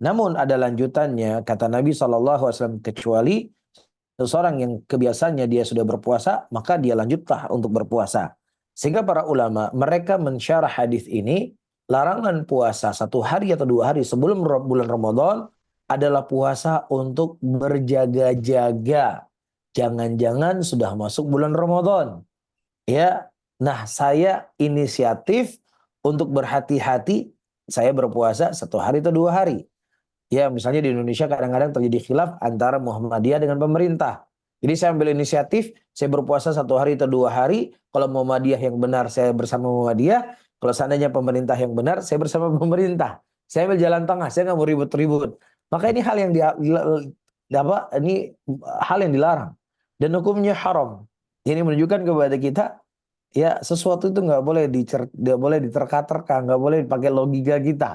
Namun ada lanjutannya, kata Nabi SAW, kecuali seseorang yang kebiasaannya dia sudah berpuasa, maka dia lanjutlah untuk berpuasa. Sehingga para ulama, mereka mensyarah hadis ini, larangan puasa 1 hari atau 2 hari sebelum bulan Ramadan adalah puasa untuk berjaga-jaga. Jangan-jangan sudah masuk bulan Ramadan. Ya, nah saya inisiatif untuk berhati-hati, saya berpuasa 1 hari atau 2 hari. Ya, misalnya di Indonesia kadang-kadang terjadi khilaf antara Muhammadiyah dengan pemerintah. Jadi saya ambil inisiatif, saya berpuasa 1 hari atau 2 hari. Kalau Muhammadiyah yang benar, saya bersama Muhammadiyah. Kalau seandainya pemerintah yang benar, saya bersama pemerintah. Saya ambil jalan tengah, saya nggak mau ribut-ribut. Maka ini hal yang hal yang dilarang dan hukumnya haram. Ini menunjukkan kepada kita, ya sesuatu itu nggak boleh diterka-terka, nggak boleh pakai logika kita.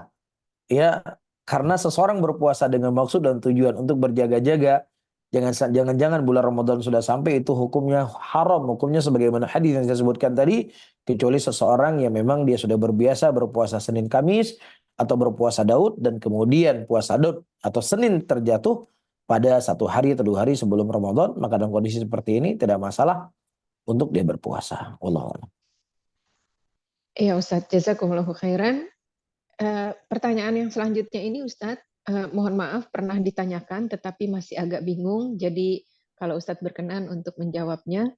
Ya, karena seseorang berpuasa dengan maksud dan tujuan untuk berjaga-jaga, jangan-jangan bulan Ramadan sudah sampai, itu hukumnya haram, hukumnya sebagaimana hadis yang saya sebutkan tadi, kecuali seseorang yang memang dia sudah berbiasa berpuasa Senin Kamis atau berpuasa Daud dan kemudian puasa Daud atau Senin terjatuh pada 1 hari atau 2 hari sebelum Ramadan, maka dalam kondisi seperti ini tidak masalah untuk dia berpuasa. Wallahu a'lam. Iya Ustadz, jazakumullahu khairan. Pertanyaan yang selanjutnya ini Ustadz, mohon maaf pernah ditanyakan tetapi masih agak bingung. Jadi kalau Ustadz berkenan untuk menjawabnya.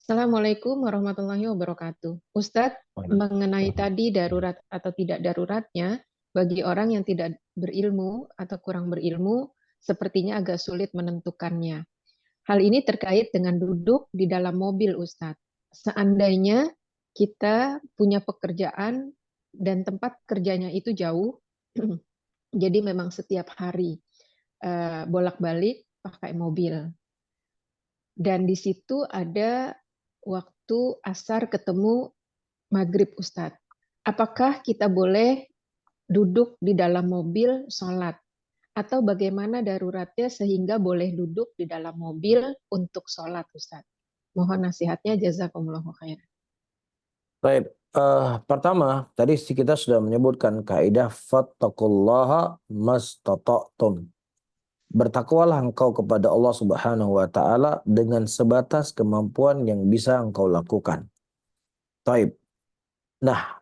Assalamualaikum warahmatullahi wabarakatuh. Ustadz, mengenai tadi darurat atau tidak daruratnya, bagi orang yang tidak berilmu atau kurang berilmu, sepertinya agak sulit menentukannya. Hal ini terkait dengan duduk di dalam mobil Ustadz. Seandainya kita punya pekerjaan dan tempat kerjanya itu jauh, jadi memang setiap hari bolak-balik pakai mobil. Dan di situ ada waktu asar ketemu maghrib Ustadz. Apakah kita boleh duduk di dalam mobil sholat? Atau bagaimana daruratnya sehingga boleh duduk di dalam mobil untuk sholat Ustadz? Mohon nasihatnya, jazakumullahu khairan. Baik, pertama tadi kita sudah menyebutkan kaidah fattaqullaha mastata'tum. Bertakwalah engkau kepada Allah Subhanahu wa taala dengan sebatas kemampuan yang bisa engkau lakukan. Taib. Nah,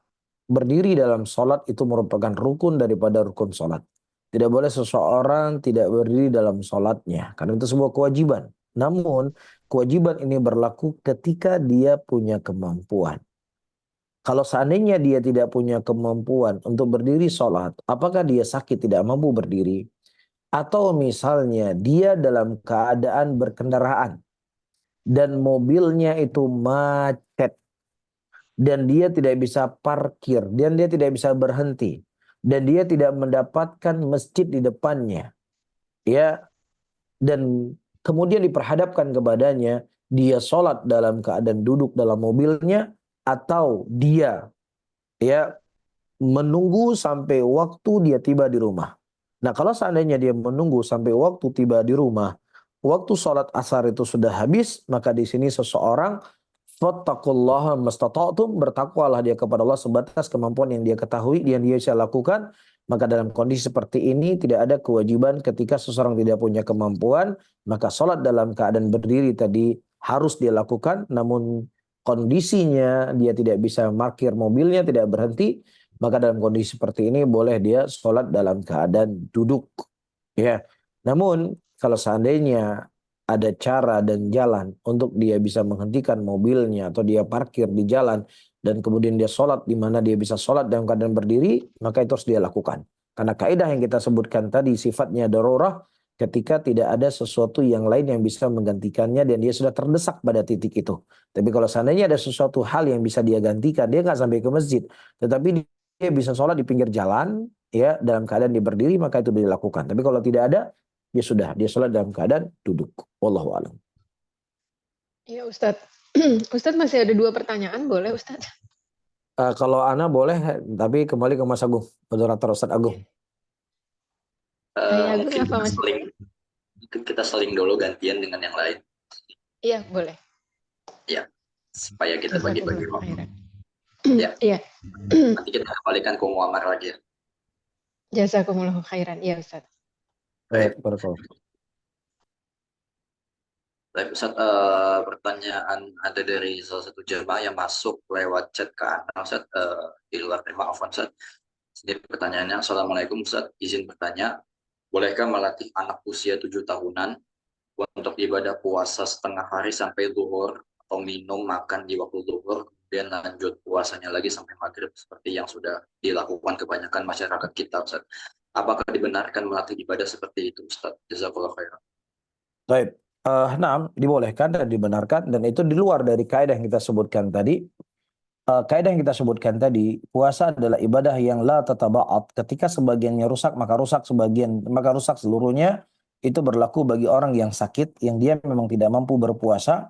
berdiri dalam sholat itu merupakan rukun daripada rukun sholat. Tidak boleh seseorang tidak berdiri dalam sholatnya, karena itu sebuah kewajiban. Namun, kewajiban ini berlaku ketika dia punya kemampuan. Kalau seandainya dia tidak punya kemampuan untuk berdiri sholat, apakah dia sakit tidak mampu berdiri? Atau misalnya dia dalam keadaan berkendaraan dan mobilnya itu macet dan dia tidak bisa parkir dan dia tidak bisa berhenti dan dia tidak mendapatkan masjid di depannya, ya, dan kemudian diperhadapkan kepadanya dia sholat dalam keadaan duduk dalam mobilnya atau dia, ya, menunggu sampai waktu dia tiba di rumah. Nah, kalau seandainya dia menunggu sampai waktu tiba di rumah, waktu sholat asar itu sudah habis, maka di sini seseorang fattaqullaha mastata'tum, bertakwalah dia kepada Allah sebatas kemampuan yang dia ketahui, yang dia bisa lakukan. Maka dalam kondisi seperti ini tidak ada kewajiban ketika seseorang tidak punya kemampuan, maka sholat dalam keadaan berdiri tadi harus dia lakukan, namun kondisinya dia tidak bisa parkir mobilnya, tidak berhenti, maka dalam kondisi seperti ini boleh dia sholat dalam keadaan duduk. Ya, namun kalau seandainya ada cara dan jalan untuk dia bisa menghentikan mobilnya atau dia parkir di jalan dan kemudian dia sholat di mana dia bisa sholat dalam keadaan berdiri, maka itu harus dia lakukan. Karena kaidah yang kita sebutkan tadi sifatnya darurah, ketika tidak ada sesuatu yang lain yang bisa menggantikannya dan dia sudah terdesak pada titik itu. Tapi kalau seandainya ada sesuatu hal yang bisa dia gantikan, dia nggak sampai ke masjid, tetapi dia bisa sholat di pinggir jalan, ya, dalam keadaan dia berdiri, maka itu dilakukan. Tapi kalau tidak ada, ya sudah, dia sholat dalam keadaan duduk. Wallahu a'lam. Ya Ustadz. Ustadz masih ada 2 pertanyaan, boleh Ustadz? Kalau Ana boleh, tapi kembali ke Mas Agung, moderator Ustadz Agung. Agung Mungkin apa, Mas? kita seling dulu gantian dengan yang lain. Iya, boleh. Ya, supaya kita bagi-bagi Jazakumullah waktu. khairan. Ya. Iya. Nanti kita kembalikan ke Muammar lagi ya. Jazakumullah khairan. Iya, Ustadz. Baik, barakallahu. Baik, Ustaz, pertanyaan ada dari salah satu jemaah yang masuk lewat chat ke Ana, Ustaz, di luar tema, maaf Ustaz. Jadi pertanyaannya, Assalamualaikum Ustaz, izin bertanya, bolehkah melatih anak usia 7 tahunan untuk ibadah puasa setengah hari sampai zuhur atau minum makan di waktu zuhur, kemudian lanjut puasanya lagi sampai maghrib seperti yang sudah dilakukan kebanyakan masyarakat kita, Ustaz. Apakah dibenarkan melatih ibadah seperti itu, Ustaz? Jazakallahu khairan. Baik. Nah, dibolehkan dan dibenarkan, dan itu di luar dari kaidah yang kita sebutkan tadi. Kaidah yang kita sebutkan tadi, puasa adalah ibadah yang la tataba'at. Ketika sebagiannya rusak, maka rusak seluruhnya. Itu berlaku bagi orang yang sakit, yang dia memang tidak mampu berpuasa,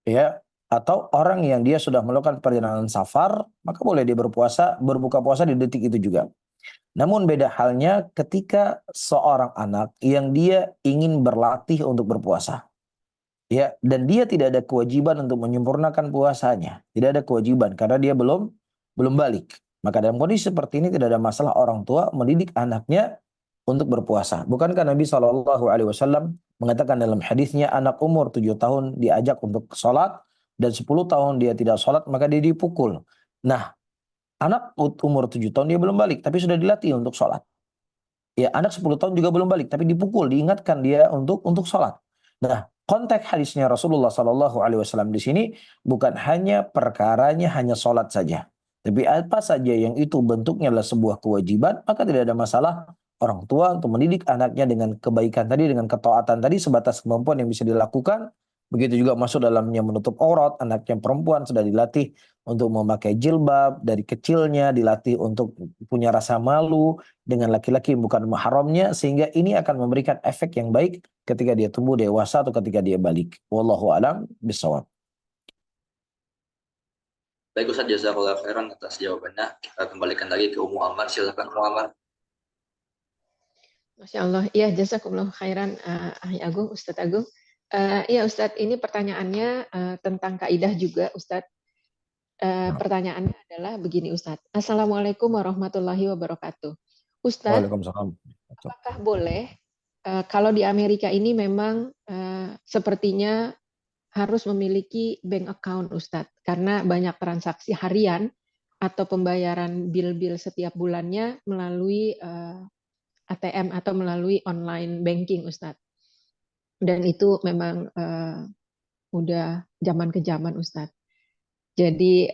ya, atau orang yang dia sudah melakukan perjalanan safar, maka boleh dia berbuka puasa di detik itu juga. Namun beda halnya ketika seorang anak yang dia ingin berlatih untuk berpuasa, ya, dan dia tidak ada kewajiban untuk menyempurnakan puasanya, tidak ada kewajiban karena dia belum balik. Maka dalam kondisi seperti ini tidak ada masalah orang tua mendidik anaknya untuk berpuasa. Bukankah Nabi SAW mengatakan dalam hadisnya, anak umur 7 tahun diajak untuk sholat dan 10 tahun dia tidak sholat maka dia dipukul. Nah, anak umur 7 tahun dia belum balik tapi sudah dilatih untuk sholat. Ya, anak 10 tahun juga belum balik tapi dipukul, diingatkan dia untuk sholat. Nah, konteks hadisnya Rasulullah SAW di sini bukan hanya perkaranya hanya sholat saja, tapi apa saja yang itu bentuknya adalah sebuah kewajiban, maka tidak ada masalah orang tua untuk mendidik anaknya dengan kebaikan tadi, dengan ketaatan tadi sebatas kemampuan yang bisa dilakukan. Begitu juga masuk dalamnya menutup aurat, anaknya perempuan sudah dilatih untuk memakai jilbab dari kecilnya, dilatih untuk punya rasa malu dengan laki-laki bukan mahramnya, sehingga ini akan memberikan efek yang baik ketika dia tumbuh dewasa atau ketika dia balik. Wallahu a'lam bishawab. Baik Ustaz, jazakallahu khairan atas jawabannya. Kita kembalikan lagi ke Ummu Ammar. Silakan Ummu Ammar. Masya Allah. Iya, jazakumullah khairan, Agung, Ustadz Agung. Iya Ustadz, ini pertanyaannya tentang kaidah juga Ustadz. Pertanyaannya adalah begini Ustadz. Assalamualaikum warahmatullahi wabarakatuh. Ustadz, Waalaikumsalam. apakah boleh kalau di Amerika ini memang sepertinya harus memiliki bank account Ustadz, karena banyak transaksi harian atau pembayaran bil-bil setiap bulannya melalui ATM atau melalui online banking Ustadz. Dan itu memang udah zaman ke zaman Ustadz. Jadi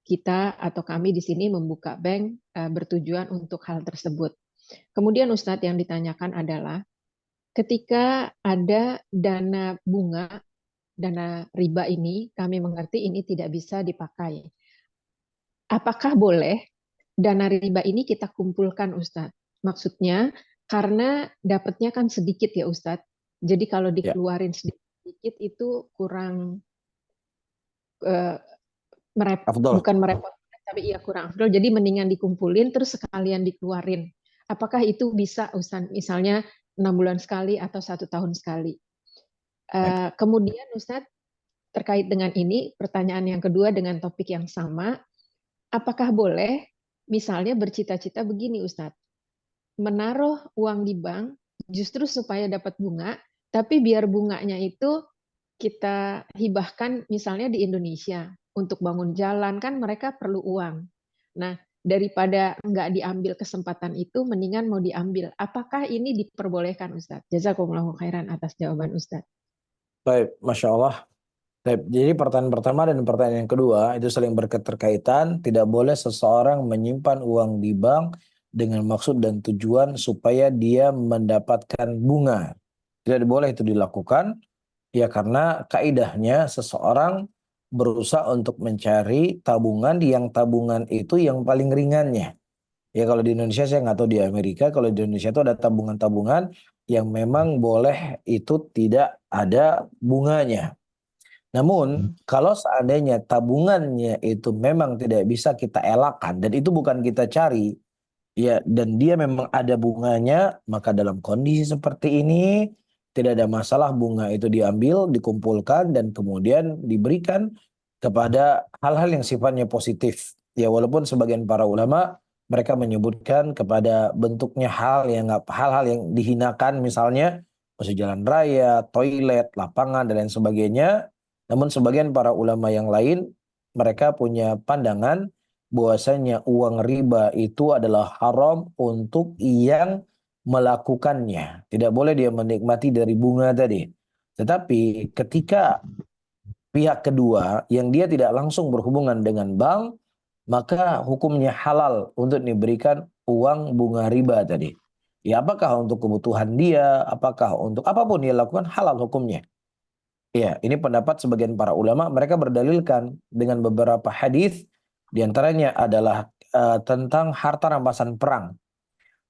kita atau kami di sini membuka bank bertujuan untuk hal tersebut. Kemudian Ustadz, yang ditanyakan adalah ketika ada dana bunga, dana riba ini, kami mengerti ini tidak bisa dipakai. Apakah boleh dana riba ini kita kumpulkan, Ustadz? Maksudnya, karena dapatnya kan sedikit ya, Ustadz. Jadi kalau Ya, dikeluarin sedikit itu kurang eh, afdol. bukan merepotkan, tapi iya kurang afdol. Jadi mendingan dikumpulin terus sekalian dikeluarin. Apakah itu bisa, Ustadz? Misalnya 6 bulan sekali atau 1 tahun sekali. Baik. Kemudian Ustadz, terkait dengan ini, pertanyaan yang kedua dengan topik yang sama, apakah boleh misalnya bercita-cita begini Ustadz, menaruh uang di bank justru supaya dapat bunga, tapi biar bunganya itu kita hibahkan misalnya di Indonesia untuk bangun jalan, kan mereka perlu uang. Nah, daripada nggak diambil kesempatan itu, mendingan mau diambil. Apakah ini diperbolehkan Ustadz? Jazakumullahu khairan atas jawaban Ustadz. Baik, Masya Allah. Baik, jadi pertanyaan pertama dan pertanyaan yang kedua itu saling berketerkaitan. Tidak boleh seseorang menyimpan uang di bank dengan maksud dan tujuan supaya dia mendapatkan bunga. Tidak boleh itu dilakukan, ya karena kaidahnya seseorang berusaha untuk mencari tabungan yang tabungan itu yang paling ringannya. Ya kalau di Indonesia saya nggak tahu di Amerika, kalau di Indonesia itu ada tabungan-tabungan yang memang boleh itu tidak ada bunganya. Namun, kalau seandainya tabungannya itu memang tidak bisa kita elakkan dan itu bukan kita cari, ya dan dia memang ada bunganya, maka dalam kondisi seperti ini tidak ada masalah bunga itu diambil, dikumpulkan dan kemudian diberikan kepada hal-hal yang sifatnya positif. Ya walaupun sebagian para ulama mereka menyebutkan kepada bentuknya hal-hal yang dihinakan misalnya masuk jalan raya, toilet, lapangan dan lain sebagainya. Namun sebagian para ulama yang lain mereka punya pandangan bahwasanya uang riba itu adalah haram untuk yang melakukannya. Tidak boleh dia menikmati dari bunga tadi. Tetapi ketika pihak kedua yang dia tidak langsung berhubungan dengan bank, maka hukumnya halal untuk diberikan uang bunga riba tadi. Ya apakah untuk kebutuhan dia, apakah untuk apapun dia lakukan halal hukumnya. Ya, ini pendapat sebagian para ulama, mereka berdalilkan dengan beberapa hadis, di antaranya adalah tentang harta rampasan perang.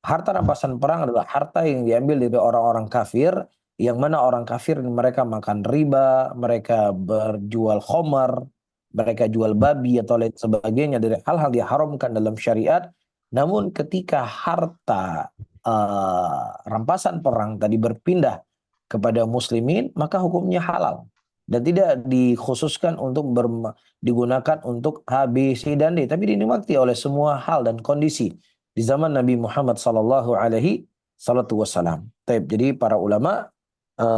Harta rampasan perang adalah harta yang diambil dari orang-orang kafir, yang mana orang kafir mereka makan riba, mereka berjual khamar, mereka jual babi atau lain sebagainya dari hal-hal diharamkan dalam syariat. Namun ketika harta rampasan perang tadi berpindah kepada muslimin, maka hukumnya halal. Dan tidak dikhususkan untuk digunakan untuk A, B, C, dan D. Tapi dinikmati oleh semua hal dan kondisi di zaman Nabi Muhammad sallallahu alaihi wasallam. Jadi para ulama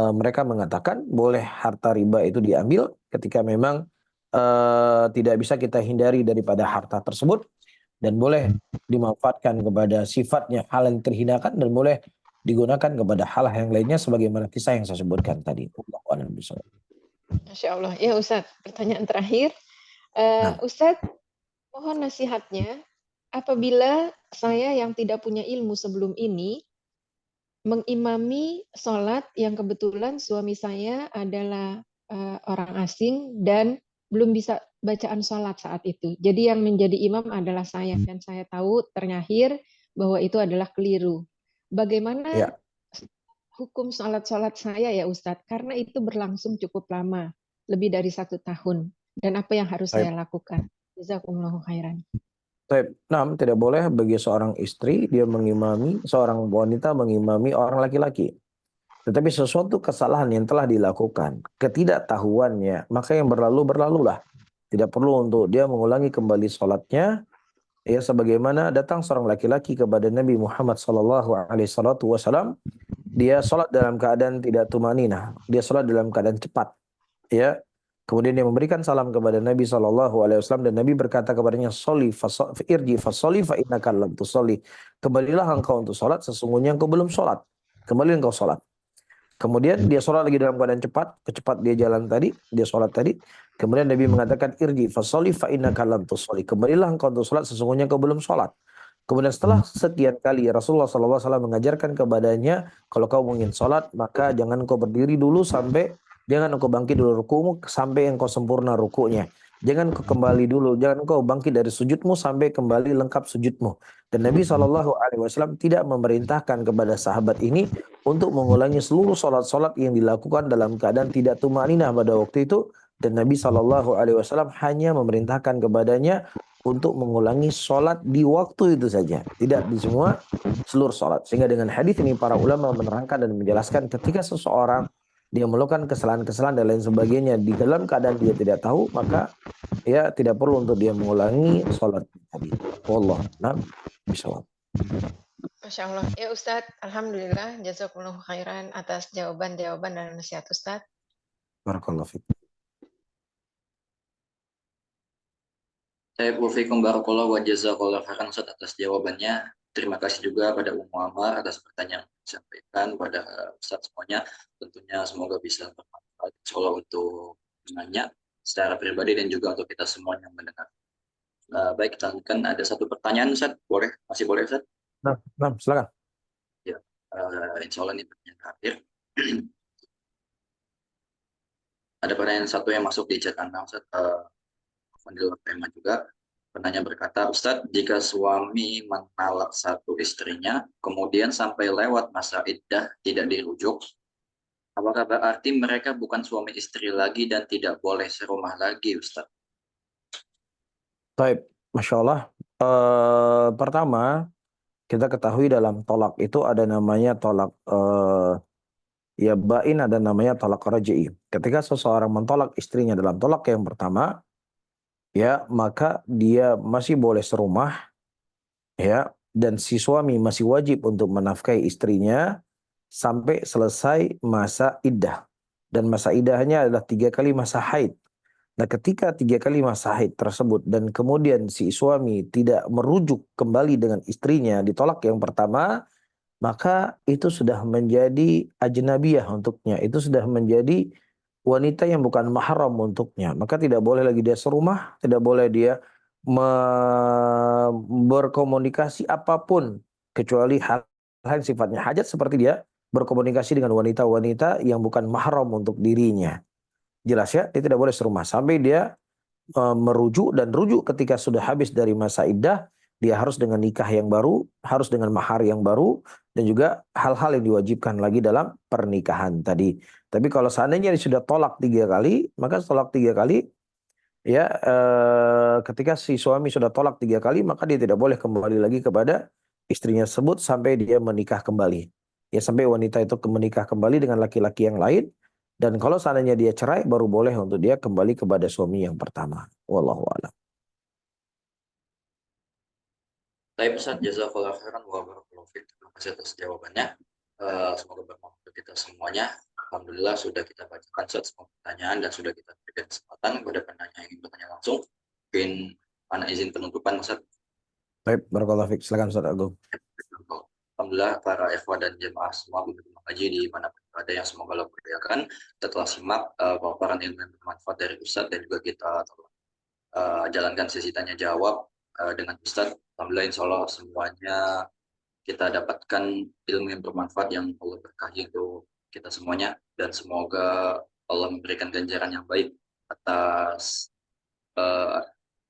mereka mengatakan boleh harta riba itu diambil ketika memang tidak bisa kita hindari daripada harta tersebut dan boleh dimanfaatkan kepada sifatnya hal yang terhinakan dan boleh digunakan kepada hal yang lainnya sebagaimana kisah yang saya sebutkan tadi. Masya Allah. Ya Ustadz, pertanyaan terakhir. Nah, Ustadz, mohon nasihatnya apabila saya yang tidak punya ilmu sebelum ini mengimami sholat yang kebetulan suami saya adalah orang asing dan belum bisa bacaan sholat saat itu. Jadi yang menjadi imam adalah saya dan saya tahu ternyata bahwa itu adalah keliru. Bagaimana ya, hukum sholat-sholat saya ya Ustadz? Karena itu berlangsung cukup lama, lebih dari 1 tahun. Dan apa yang harus saya lakukan? Jazakumullahu khairan. Tidak boleh bagi seorang istri dia mengimami, seorang wanita mengimami orang laki-laki. Tetapi sesuatu kesalahan yang telah dilakukan, ketidaktahuannya, maka yang berlalulah. Tidak perlu untuk dia mengulangi kembali sholatnya. Ya sebagaimana datang seorang laki-laki kepada Nabi Muhammad SAW, dia sholat dalam keadaan tidak tumanina, dia sholat dalam keadaan cepat. Ya, kemudian dia memberikan salam kepada Nabi SAW dan Nabi berkata kepadanya, irji fasoli fa innaka lam tusolli. Kembalilah engkau untuk sholat, sesungguhnya engkau belum sholat. Kembali engkau sholat. Kemudian dia sholat lagi dalam keadaan cepat dia jalan tadi, dia sholat tadi. Kemudian Nabi mengatakan irji fasoli fa innaka lam tusolli. Kembalilah engkau untuk sholat, sesungguhnya engkau belum sholat. Kemudian setelah sekian kali Rasulullah SAW mengajarkan kepadanya, kalau kau ingin sholat maka jangan kau berdiri dulu sampai, jangan kau bangkit dulu rukumu sampai engkau sempurna rukunya. Jangan kau kembali dulu, jangan kau bangkit dari sujudmu sampai kembali lengkap sujudmu. Dan Nabi SAW tidak memerintahkan kepada sahabat ini untuk mengulangi seluruh sholat-sholat yang dilakukan dalam keadaan tidak tumaninah pada waktu itu. Dan Nabi SAW hanya memerintahkan kepadanya untuk mengulangi sholat di waktu itu saja, tidak di semua seluruh sholat. Sehingga dengan hadis ini para ulama menerangkan dan menjelaskan ketika seseorang dia melakukan kesalahan-kesalahan dan lain sebagainya di dalam keadaan dia tidak tahu, maka ya tidak perlu untuk dia mengulangi sholat tadi. Wallah, bisawab. Masya Allah. Ya Ustadz, Alhamdulillah, jazakumullah khairan atas jawaban-jawaban dan nasihat Ustadz. Barakallahu fiik. Saya Fikum barakallah wa jazakallahu khairan Ustaz atas jawabannya. Terima kasih juga pada Ummu Amar atas pertanyaan yang disampaikan pada Ustaz semuanya. Tentunya semoga bisa bermanfaat insyaallah untuk menanya secara pribadi dan juga untuk kita semua yang mendengar. Baik, kita lanjutkan. Ada satu pertanyaan Ustaz, boleh? Masih boleh Ustaz? Nah, silakan. Ya, insyaallah ini pertanyaan terakhir. Ada pertanyaan satu yang masuk di chat Anda Ustaz. Fadil tema juga. Penanya berkata, Ustadz, jika suami mentalak satu istrinya, kemudian sampai lewat masa iddah tidak dirujuk, apakah berarti mereka bukan suami istri lagi dan tidak boleh serumah lagi, Ustadz? Baik, Masya Allah. Pertama, kita ketahui dalam tolak itu ada namanya tolak ya bain, ada namanya tolak raj'i. Ketika seseorang mentolak istrinya dalam tolak yang pertama, ya maka dia masih boleh serumah, ya, dan si suami masih wajib untuk menafkahi istrinya sampai selesai masa iddah. Dan masa iddahnya adalah 3 kali masa haid. Nah, ketika 3 kali masa haid tersebut dan kemudian si suami tidak merujuk kembali dengan istrinya ditolak yang pertama, maka itu sudah menjadi ajnabiyah untuknya. Itu sudah menjadi wanita yang bukan mahram untuknya. Maka tidak boleh lagi dia serumah, tidak boleh dia berkomunikasi apapun kecuali hal yang sifatnya hajat, seperti dia berkomunikasi dengan wanita-wanita yang bukan mahram untuk dirinya. Jelas ya, dia tidak boleh serumah sampai dia merujuk, dan rujuk ketika sudah habis dari masa iddah, dia harus dengan nikah yang baru, harus dengan mahar yang baru, dan juga hal-hal yang diwajibkan lagi dalam pernikahan tadi. Tapi kalau seandainya dia sudah tolak 3 kali, maka tolak 3 kali, ya ketika si suami sudah tolak 3 kali, maka dia tidak boleh kembali lagi kepada istrinya tersebut sampai dia menikah kembali. Ya, sampai wanita itu menikah kembali dengan laki-laki yang lain. Dan kalau seandainya dia cerai, baru boleh untuk dia kembali kepada suami yang pertama. Wallahu a'lam. Baik Ustaz, jazakallahu khairan wa barakallahu fiik. Terima kasih atas jawabannya. Semoga bermanfaat untuk kita semuanya. Alhamdulillah sudah kita bacakan Ustaz semua pertanyaan dan sudah kita berikan kesempatan kepada penanya yang ingin bertanya langsung. Mungkin mana izin penutupan Ustaz. Baik, barakallahu fiik. Silakan Ustaz Agung. Alhamdulillah para ikhwah dan jemaah semua penerima haji di mana ada yang semoga Allah berkayakan. Kita telah simak paparan ilmu yang bermanfaat dari Ustaz dan juga kita telah jalankan sesi tanya jawab dengan Ustaz. Alhamdulillah insya Allah semuanya kita dapatkan ilmu yang bermanfaat yang Allah berkahi untuk kita semuanya, dan semoga Allah memberikan ganjaran yang baik atas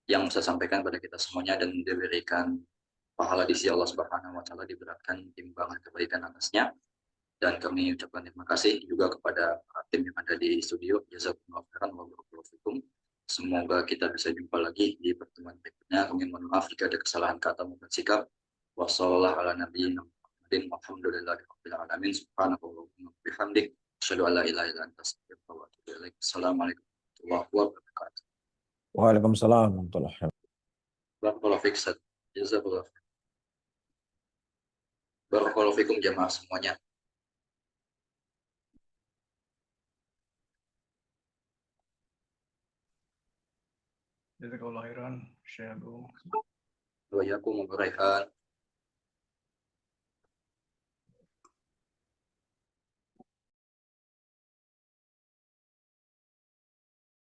yang saya sampaikan pada kita semuanya, dan diberikan pahala di sisi Allah Subhanahu wa taala, diberatkan timbangan kebaikan atasnya. Dan kami ucapkan terima kasih juga kepada tim yang ada di studio. Jazakumullah khairan wa barakallahu fikum. Semoga kita bisa jumpa lagi di pertemuan berikutnya. Kami mohon maaf jika ada kesalahan kata maupun sikap. Wassalamualaikum warahmatullahi wabarakatuh. Alhamdulillahirabbil alamin. Subhanakallahumma wa bihamdik, asyhadu an la ilaha illa anta, astaghfiruka wa atubu ilaik. Assalamualaikum warahmatullahi wabarakatuh. Waalaikumsalam warahmatullahi wabarakatuh. Barakallahu fiik. Jazakallahu khairan. Barakallahu fikum jamaah semuanya. Jazakallahu khairan, Syekh Agung. Wa iyyakum wa barakan.